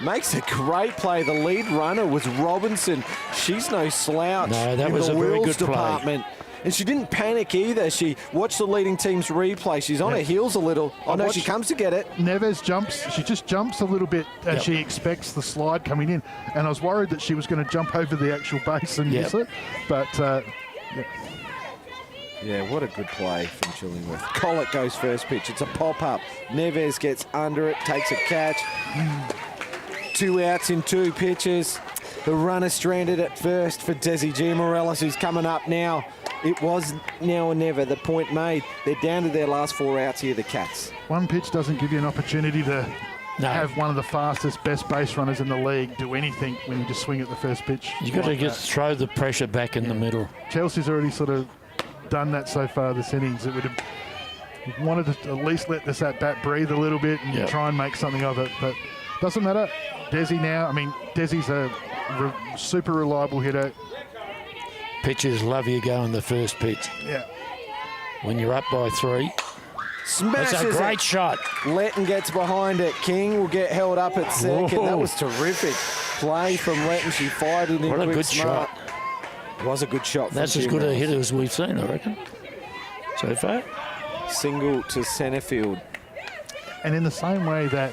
makes a great play. The lead runner was Robinson. She's no slouch. No, that in was the a very wheels good department. play. And she didn't panic either. She watched the leading team's replay. She's on her heels a little. Oh, no, she comes to get it. Neves jumps. She just jumps a little bit as she expects the slide coming in. And I was worried that she was going to jump over the actual base and miss it. But, yeah, what a good play from Chillingworth. Collett goes first pitch. It's a pop-up. Neves gets under it, takes a catch. 2 outs in 2 pitches. The runner stranded at first for Desi G. Morales, who's coming up now. It was now or never. The point made. They're down to their last 4 outs here, the Cats. One pitch doesn't give you an opportunity to have one of the fastest, best base runners in the league do anything when you just swing at the first pitch. You got to just throw the pressure back in the middle. Chelsea's already sort of done that so far this innings. It would have wanted to at least let this at bat breathe a little bit and try and make something of it, but doesn't matter. Desi now, I mean, Desi's a super reliable hitter. Pitchers love you going the first pitch. Yeah. When you're up by 3. Smashes That's a great shot. Letton gets behind it. King will get held up at second. Whoa. That was terrific play from Letton. She fired it in What a quick, good smart. shot. It was a good shot. That's from as Jim good a Ellis. hit as we've seen, I reckon, so far. Single to centre field. And in the same way that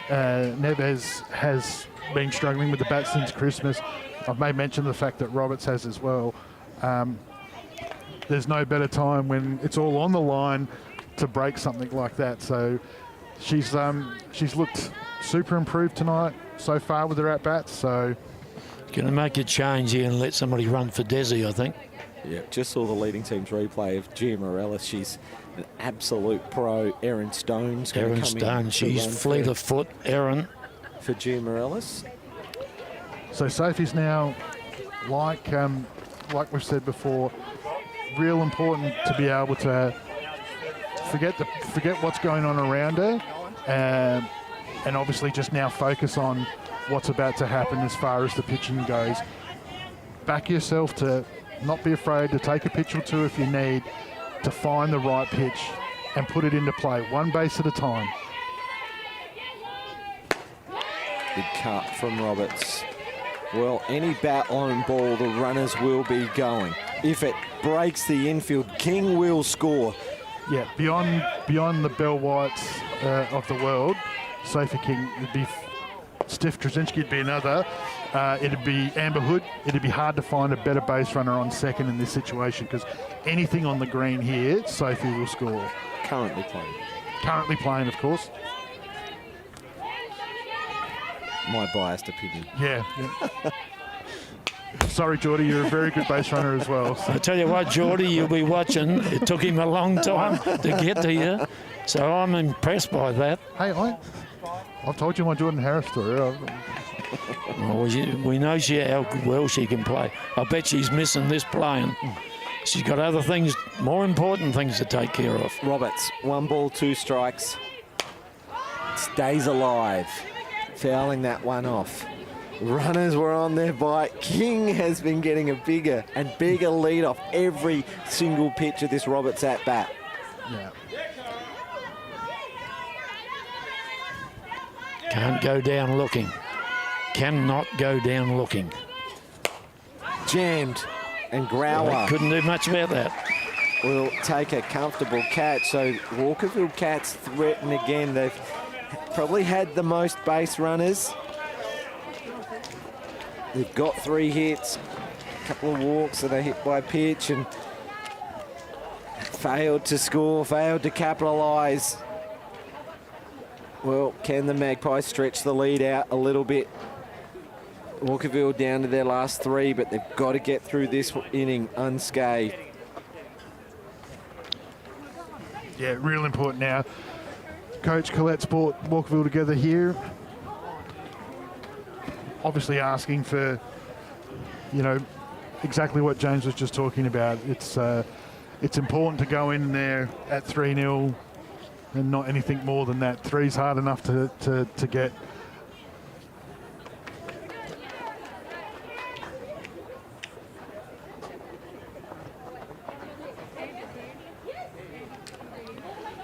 Neves has been struggling with the bat since Christmas, I've made mention of the fact that Roberts has as well. There's no better time when it's all on the line to break something like that. So she's looked super improved tonight so far with her at bats. So Going to make a change here and let somebody run for Desi, I think. Yeah, just saw the leading team's replay of Gia Morellis. She's an absolute pro. Erin Stone's going Erin to come Stone, in. she's fleet of foot. Erin. For Gia Morellis. So Sophie's now, like we've said before, real important to be able to forget what's going on around her, and obviously just now focus on what's about to happen as far as the pitching goes. Back yourself to not be afraid to take a pitch or two if you need, to find the right pitch and put it into play, one base at a time. Good cut from Roberts. Well, any bat on ball, the runners will be going. If it breaks the infield, King will score. Yeah, beyond the Bell Whites of the world, Sophie King would be Steph Trzynski would be another. It'd be Amber Hood. It'd be hard to find a better base runner on second in this situation, because anything on the green here, Sophie will score. Currently playing. Currently playing, of course. My biased opinion. Yeah. Sorry, Geordie, you're a very good base runner as well. So. I tell you what, Geordie, you'll be watching. It took him a long time to get to you, so I'm impressed by that. Hey, I've told you my Jordan Harris story. Well, we know how well she can play. I bet she's missing this playing. She's got other things, more important things to take care of. Roberts, 1 ball, 2 strikes. Stays alive. Fouling that one off. Runners were on their bite. King has been getting a bigger and bigger lead off every single pitch of this Roberts at bat. Yeah. Can't go down looking. Cannot go down looking. Jammed, and Grauer Couldn't do much about that. will take a comfortable catch. So Walkerville Cats threaten again. They've probably had the most base runners. They've got 3 hits, a couple of walks that are hit by pitch, and failed to score, failed to capitalise. Well, can the Magpies stretch the lead out a little bit? Walkerville down to their last 3, but they've got to get through this inning unscathed. Yeah, real important now. Coach Colette's brought Walkerville together here. Obviously asking for, exactly what James was just talking about. It's important to go in there at 3-0 and not anything more than that. 3's hard enough to get.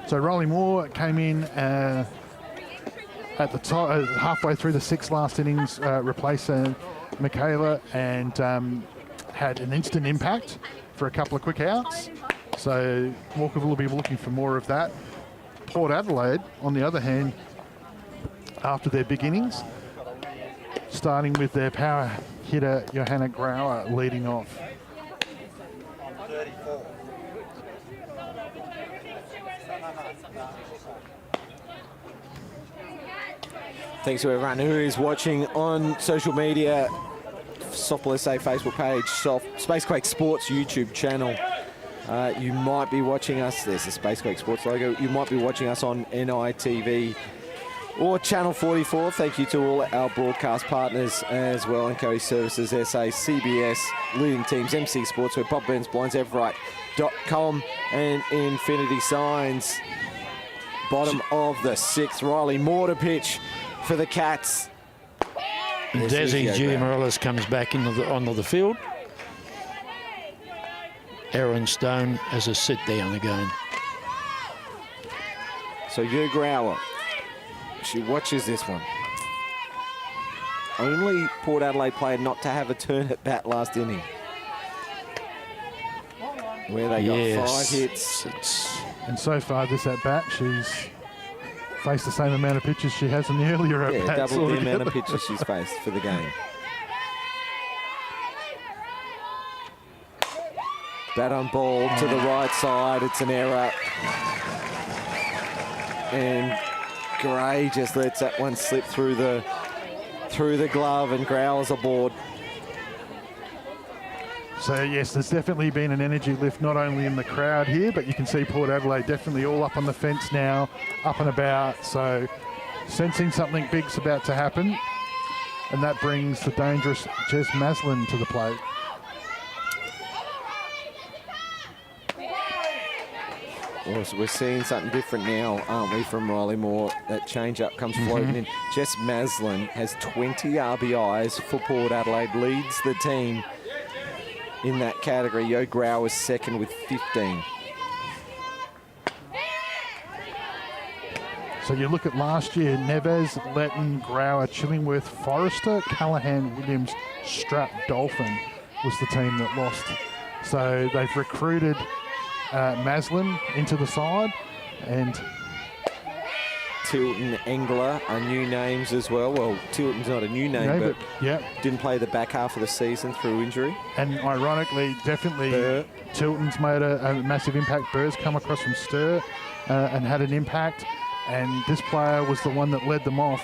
So Rolly Moore came in at the top, halfway through the 6th last innings, replacing Michaela, and had an instant impact for a couple of quick outs. So Walkerville will be looking for more of that. Port Adelaide, on the other hand, after their big innings, starting with their power hitter Johanna Grauer leading off. Thanks to everyone who is watching on social media, Softball SA Facebook page, Spacequake Sports YouTube channel. You might be watching us, there's the Spacequake Sports logo, you might be watching us on NITV or Channel 44. Thank you to all our broadcast partners as well, Encourage Services SA, CBS, Leading Teams, MC Sportswear, Bob Burns Blinds, Everright.com, and Infinity Signs. Bottom of the 6th, Riley Moore to pitch for the Cats. Desi Giamarellis comes back onto the field. Aaron Stone has a sit down again. So Hugh Grauer, she watches this one. Only Port Adelaide player not to have a turn at bat last inning, where they got 5 hits. And so far this at bat, she's faced the same amount of pitches she has in the earlier at bats. Double the amount of pitches she's faced for the game. Bat on ball to the right side. It's an error. And Gray just lets that one slip through the glove, and Growler's aboard. So yes, there's definitely been an energy lift, not only in the crowd here, but you can see Port Adelaide definitely all up on the fence now, up and about. So sensing something big's about to happen, and that brings the dangerous Jess Maslin to the plate. So we're seeing something different now, aren't we, from Riley Moore? That change-up comes floating in. Jess Maslin has 20 RBIs for Port Adelaide, leads the team in that category. Yo Grau is second with 15. So you look at last year, Neves, Letton, Grauer, Chillingworth, Forrester, Callahan, Williams, Strapp, Dolphin was the team that lost. So they've recruited Maslin into the side, and Tilton, Engler are new names as well. Well, Tilton's not a new name, but didn't play the back half of the season through injury. And ironically, definitely Tilton's made a massive impact. Burr's come across from Stir and had an impact, and this player was the one that led them off.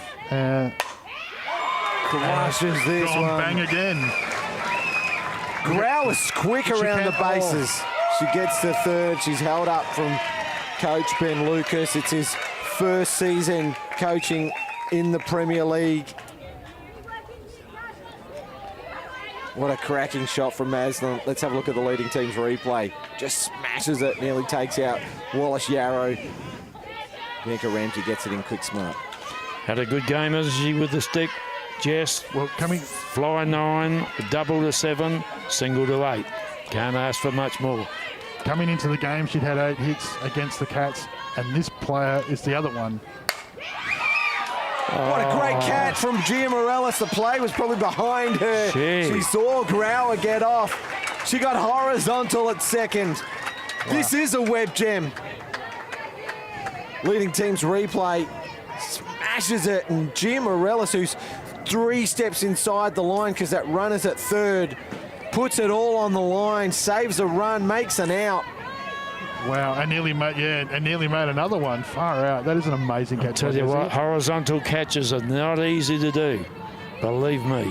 Crushes this one. Bang again. Grau is quick around the bases. She gets to third. She's held up from coach Ben Lucas. It's his first season coaching in the Premier League. What a cracking shot from Maslin. Let's have a look at the leading team's replay. Just smashes it, nearly takes out Wallace Yarrow. Bianca Ramsey gets it in quick smart. Had a good game, as she with the stick. Jess, well, coming fly 9, double to 7, single to 8. Can't ask for much more. Coming into the game, she'd had 8 hits against the Cats, and this player is the other one. What a great catch from Gia Morales. The play was probably behind her. She saw Grauer get off. She got horizontal at second. Wow. This is a web gem. Leading team's replay smashes it, and Gia Morales, who's 3 steps inside the line because that runner's at third, puts it all on the line, saves a run, makes an out. Wow, and nearly made another one. Far out. That is an amazing catch. I tell you what, horizontal catches are not easy to do. Believe me.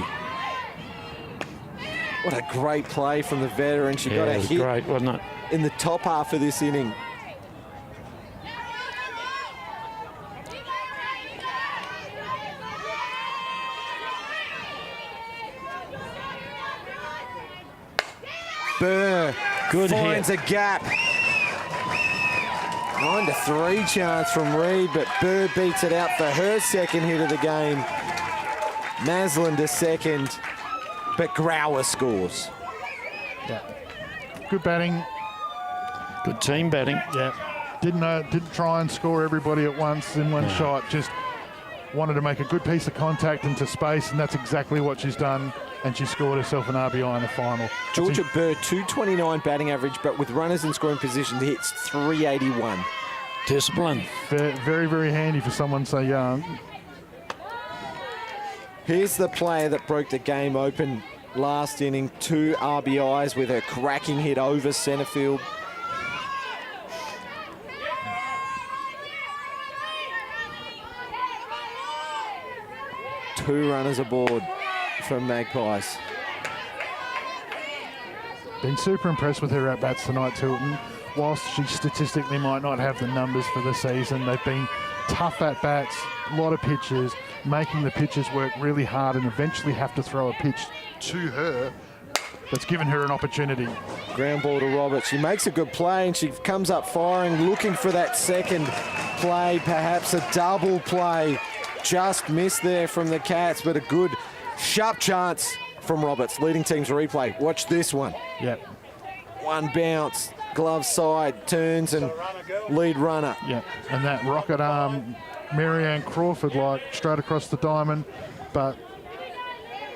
What a great play from the veteran. She got a hit great, wasn't it? In the top half of this inning. Burr finds a gap. 9-3 chance from Reed, but Burr beats it out for her second hit of the game. Maslin to second, but Grauer scores. Yeah. Good batting. Good team batting. Yeah. Didn't try and score everybody at once in one shot. Just wanted to make a good piece of contact into space, and that's exactly what she's done. And she scored herself an RBI in the final. Georgia Burr, 229 batting average, but with runners in scoring position, hits 381. Discipline. Very, very handy for someone so young. Here's the player that broke the game open last inning. 2 RBIs with her cracking hit over centre field. Two runners aboard from Magpies. Been super impressed with her at-bats tonight, Tilton. whilst she statistically might not have the numbers for the season, they've been tough at bats, a lot of pitches, making the pitchers work really hard and eventually have to throw a pitch to her that's given her an opportunity. Ground ball to Roberts. She makes a good play and she comes up firing, looking for that second play, perhaps a double play. Just missed there from the Cats, but a good, sharp chance from Roberts. Leading team's replay. Watch this one. Yep. One bounce, glove side, turns and lead runner. Yeah, and that rocket arm, Marianne Crawford, like straight across the diamond, but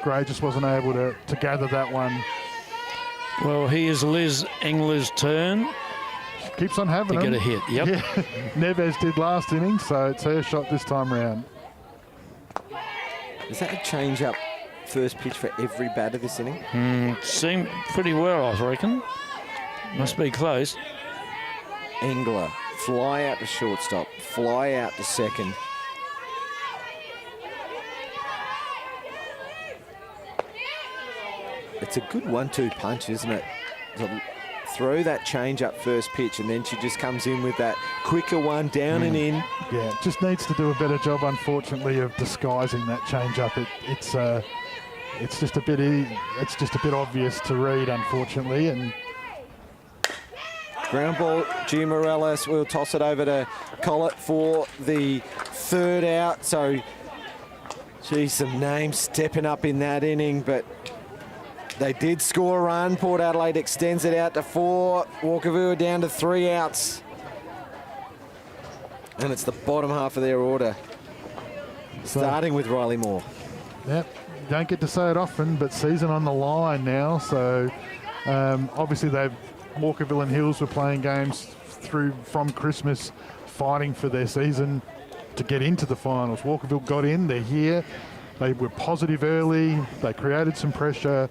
Gray just wasn't able to gather that one. Well, here's Liz Engler's turn She keeps on having to them. get a hit. Yep. Yeah, Neves did last inning, so it's her shot this time round. Is that a change-up first pitch for every batter this inning? Seemed pretty well, I reckon. Must be close. Engler, fly out to shortstop, fly out to second. It's a good 1-2 punch, isn't it? To throw that change up first pitch and then she just comes in with that quicker one down and in. Yeah, just needs to do a better job, unfortunately, of disguising that change up. It's just a bit obvious to read, unfortunately, and Ground ball, G. Morales will toss it over to Collett for the third out. So, geez, some names stepping up in that inning, but they did score a run. Port Adelaide extends it out to 4. Walkerville down to 3 outs. And it's the bottom half of their order, starting with Riley Moore. yep, don't get to say it often, but season on the line now. So obviously Walkerville and Hills were playing games from Christmas, fighting for their season to get into the finals. Walkerville got in, they're here. They were positive early, they created some pressure.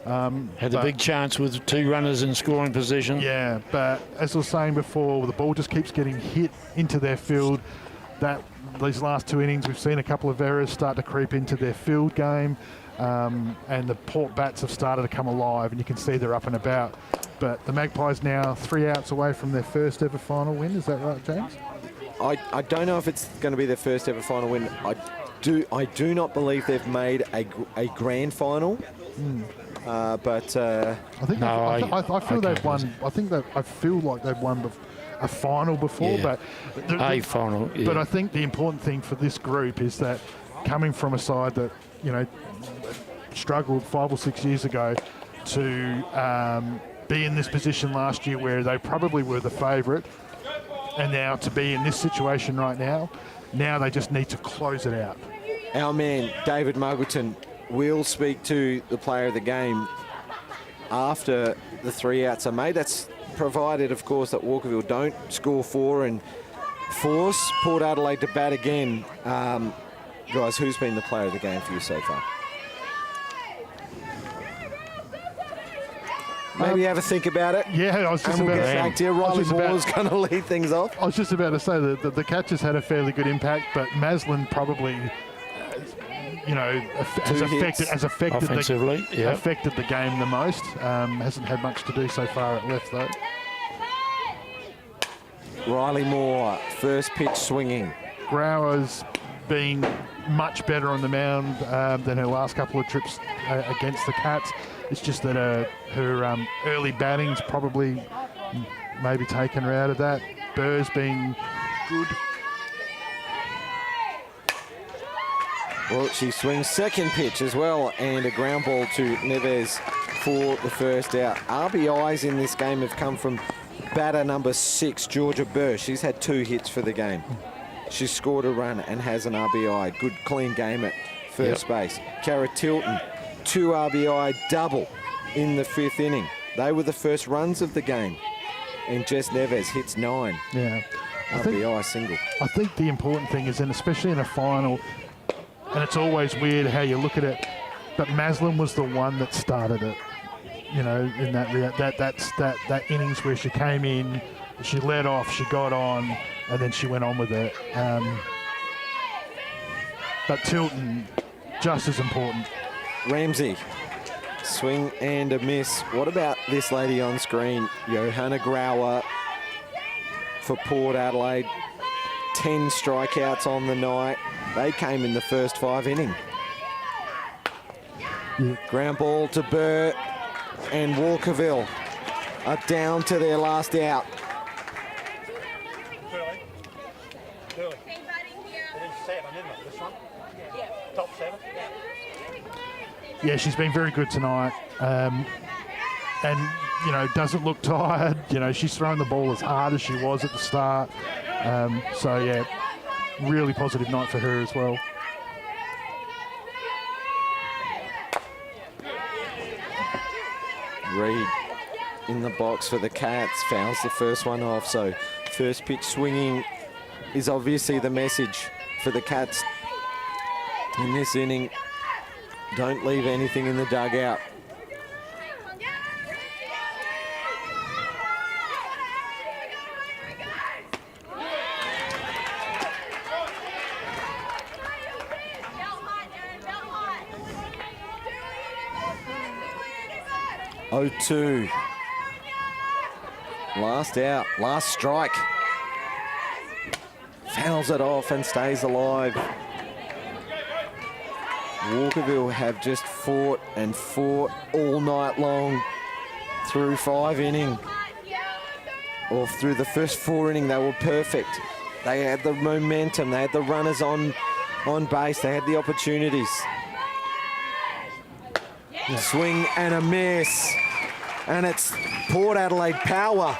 Had a big chance with 2 runners in scoring position. Yeah, but as I was saying before, the ball just keeps getting hit into their field. These last 2 innings, we've seen a couple of errors start to creep into their field game, and the Port bats have started to come alive, and you can see they're up and about. But the Magpies now 3 outs away from their first ever final win. Is that right, James? I don't know if it's going to be their first ever final win. I do not believe they've made a grand final. But I think no, I feel they've won. I feel like they've won a final before, Yeah. but A final. Yeah. But I think the important thing for this group is that coming from a side that struggled 5 or 6 years ago to be in this position last year where they probably were the favourite, and now to be in this situation right now they just need to close it out. our man David Muggleton will speak to the player of the game after the 3 outs are made. That's provided, of course, that Walkerville don't score 4 and force Port Adelaide to bat again. Guys, who's been the player of the game for you so far? Maybe have a think about it. Yeah, I was just And we'll about get to back to you. Riley Moore's going to lead things off. I was just about to say that the catches had a fairly good impact, but Maslin probably, has affected Offensively, yeah. affected the game the most. Hasn't had much to do so far at left though. Riley Moore, first pitch swinging. Grauer's been much better on the mound than her last couple of trips against the Cats. It's just that her early batting's probably maybe taken her out of that. Burr's been good. Well, she swings second pitch as well, and a ground ball to Neves for the first out. RBIs in this game have come from batter number 6, Georgia Burr. She's had 2 hits for the game. She's scored a run and has an RBI. Good clean game at first base. Cara Tilton, 2 RBI double in the 5th inning. They were the first runs of the game. And Jess Neves hits 9. Yeah. RBI single. I think the important thing is, and especially in a final, and it's always weird how you look at it, but Maslin was the one that started it. In that innings where she came in, she led off, she got on, and then she went on with it. But Tilton, just as important. Ramsey Swing and a miss. What about this lady on screen? Johanna Grauer for Port Adelaide. 10 strikeouts on the night. They came in the first 5 innings. Ground ball to Burr, and Walkerville are down to their last out. Yeah, she's been very good tonight. And, you know, doesn't look tired. You know, she's thrown the ball as hard as she was at the start. So, yeah, really positive night for her as well. Reed in the box for the Cats, fouls the first one off. So first pitch swinging is obviously the message for the Cats in this inning. Don't leave anything in the dugout. Oh, 2. Last out, last strike. Fouls it off and stays alive. Walkerville have just fought and fought all night long through 5 innings. Or through the first 4 innings, they were perfect. They had the momentum, they had the runners on base, they had the opportunities. Swing and a miss. And it's Port Adelaide power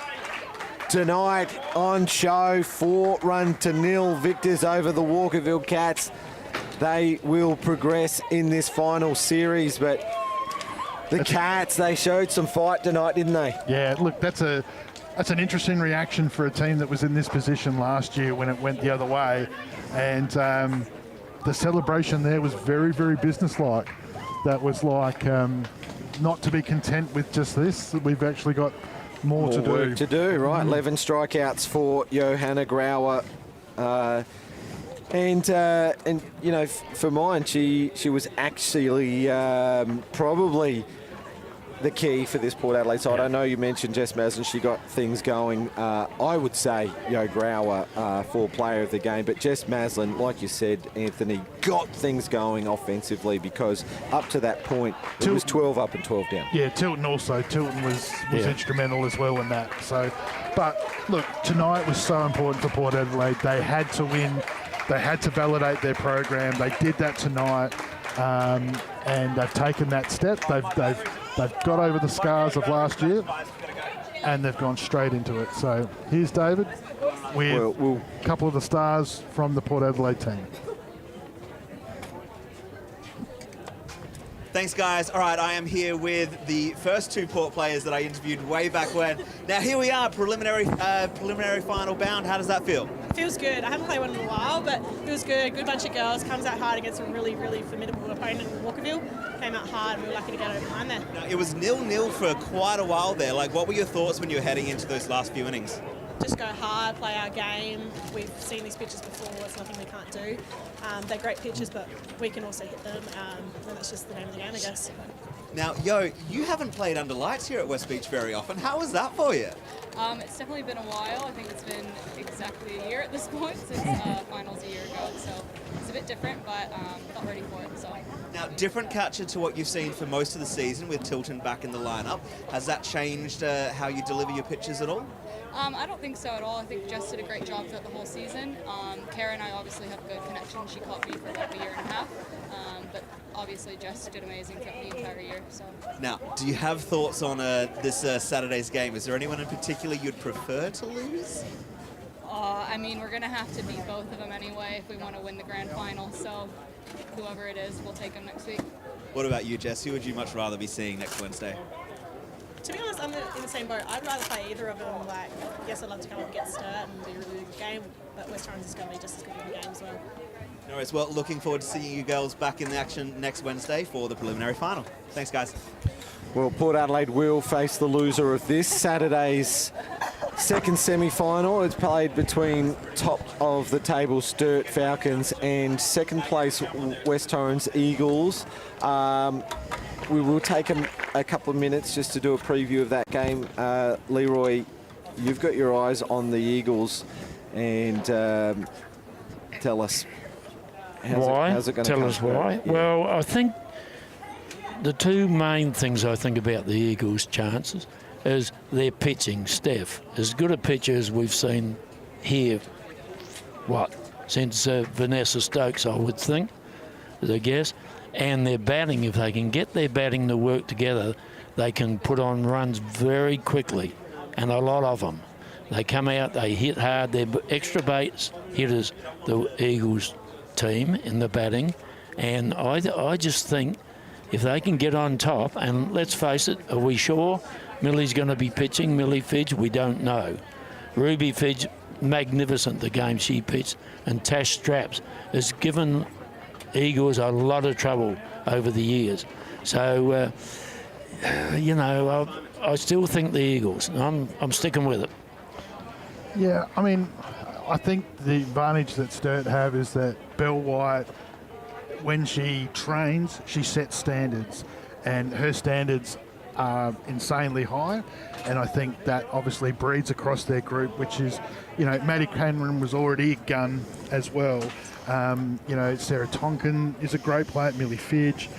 tonight on show. 4-0 victors over the Walkerville Cats. They will progress in this final series, but the Cats, they showed some fight tonight, didn't they? Yeah, look, that's an interesting reaction for a team that was in this position last year when it went the other way. And the celebration there was very, very businesslike. That was like not to be content with just this. We've actually got more to do. Work to do, right? 11 strikeouts for Johanna Grauer. And you know, for mine, she was actually probably the key for this Port Adelaide side. I know you mentioned Jess Maslin, she got things going. I would say Grauer for player of the game, but Jess Maslin, like you said, Anthony, got things going offensively, because up to that point, it was 12 up and 12 down. Yeah, Tilton also. Tilton was instrumental as well in that. So, but look, tonight was so important for Port Adelaide. They had to win. They had to validate their program. They did that tonight, and they've taken that step. They've got over the scars of last year, and they've gone straight into it. So here's David with a couple of the stars from the Port Adelaide team. Thanks, guys. All right, I am here with the first 2 Port players that I interviewed way back when. Now here we are, preliminary final bound. How does that feel? Feels good. I haven't played one in a while, but feels good. Good bunch of girls. Comes out hard against a really, really formidable opponent in Walkerville. Came out hard, and we were lucky to get over the line there. Now, it was 0-0 for quite a while there. Like, what were your thoughts when you were heading into those last few innings? Just go hard, play our game. We've seen these pitches before. It's nothing we can't do. They're great pitches, but we can also hit them, and that's just the name of the game, I guess. Now, you haven't played under lights here at West Beach very often. How was that for you? It's definitely been a while. I think it's been exactly a year at this point since finals a year ago. So it's a bit different, but not ready for it. So. Now, different catcher to what you've seen for most of the season with Tilton back in the lineup. Has that changed how you deliver your pitches at all? I don't think so at all. I think Jess did a great job throughout the whole season. Kara and I obviously have a good connection. She caught me for about a year and a half. But obviously Jess did amazing throughout the entire year. So. Now, do you have thoughts on this Saturday's game? Is there anyone in particular you'd prefer to lose? I mean, we're going to have to beat both of them anyway if we want to win the grand final. So whoever it is, we'll take them next week. What about you, Jess? Who would you much rather be seeing next Wednesday? To be honest, I'm in the same boat. I'd rather play either of them. Like, yes, I'd love to come up and get Sturt and be a really good game, but West Torrens is going to be just as good of a game as well. No worries. Well, looking forward to seeing you girls back in the action next Wednesday for the preliminary final. Thanks, guys. Well, Port Adelaide will face the loser of this Saturday's second semi-final. It's played between top of the table Sturt Falcons and second place West Torrens Eagles. we will take a couple of minutes just to do a preview of that game. Leroy, you've got your eyes on the Eagles, and tell us how's it going to Tell us why. Yeah. Well, I think the two main things I think about the Eagles' chances is their pitching. Steph, as good a pitcher as we've seen here, since Vanessa Stokes, I would think, I guess. And their batting, if they can get their batting to work together, they can put on runs very quickly, and a lot of them. They come out, they hit hard. They're extra base hitters, the Eagles team in the batting, and I just think if they can get on top, and let's face it, are we sure Millie's going to be pitching? Millie Fidge, we don't know. Ruby Fidge, magnificent the game she pitched, and Tash Straps has given Eagles a lot of trouble over the years. So, I still think the Eagles. I'm sticking with it. Yeah, I mean, I think the advantage that Sturt have is that Belle White, when she trains, she sets standards, and her standards are insanely high, and I think that obviously breeds across their group, which is, Maddie Cameron was already a gun as well. Sarah Tonkin is a great player, Millie Fidge.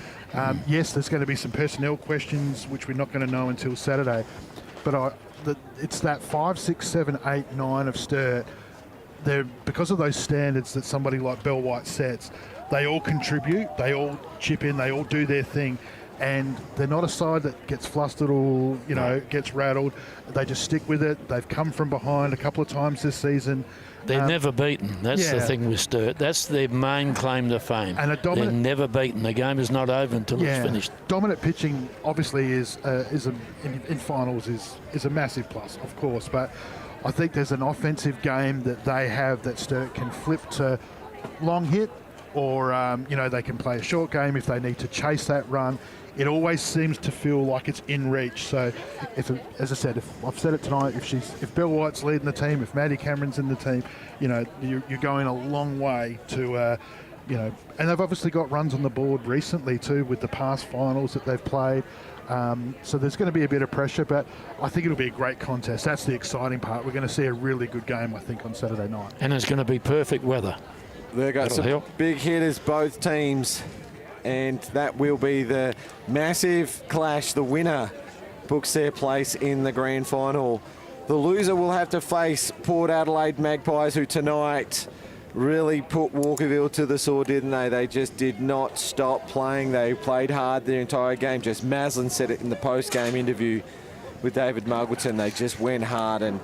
Yes, there's going to be some personnel questions, which we're not going to know until Saturday, but it's that 5, 6, 7, 8, 9 of Sturt. Because of those standards that somebody like Belle White sets, they all contribute, they all chip in, they all do their thing, and they're not a side that gets flustered or gets rattled. They just stick with it. They've come from behind a couple of times this season. They're never beaten. That's the thing with Sturt. That's their main claim to fame. And they're never beaten. The game is not over until it's finished. Dominant pitching obviously in finals is a massive plus, of course. But I think there's an offensive game that they have that Sturt can flip to long hit, or they can play a short game if they need to chase that run. It always seems to feel like it's in reach. So, as I said, if I've said it tonight, if Belle White's leading the team, if Maddie Cameron's in the team, you're going a long way to, and they've obviously got runs on the board recently too with the past finals that they've played. So there's going to be a bit of pressure, but I think it'll be a great contest. That's the exciting part. We're going to see a really good game, I think, on Saturday night. And it's going to be perfect weather. They've got some big hitters, both teams. And that will be the massive clash. The winner books their place in the grand final. The loser will have to face Port Adelaide Magpies, who tonight really put Walkerville to the sword, didn't they? They just did not stop playing. They played hard their entire game. Just Maslin said it in the post-game interview with David Muggleton. They just went hard, and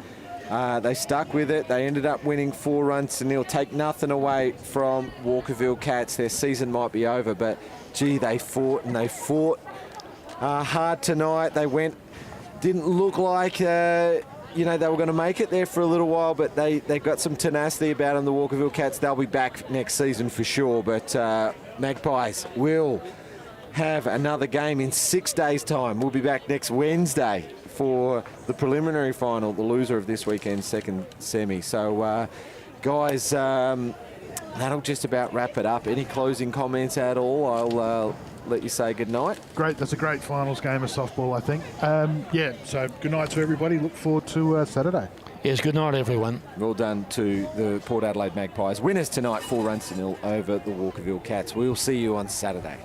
they stuck with it. They ended up winning 4-0. Take nothing away from Walkerville Cats. Their season might be over, but gee, they fought hard tonight. They didn't look like they were going to make it there for a little while, but they got some tenacity about them, the Walkerville Cats. They'll be back next season for sure, but Magpies will have another game in 6 days' time. We'll be back next Wednesday for the preliminary final, the loser of this weekend's second semi. So, guys, that'll just about wrap it up. Any closing comments at all? I'll let you say good night. Great. That's a great finals game of softball, I think. So good night to everybody. Look forward to Saturday. Yes, good night, everyone. Well done to the Port Adelaide Magpies. Winners tonight, 4-0 over the Walkerville Cats. We'll see you on Saturday.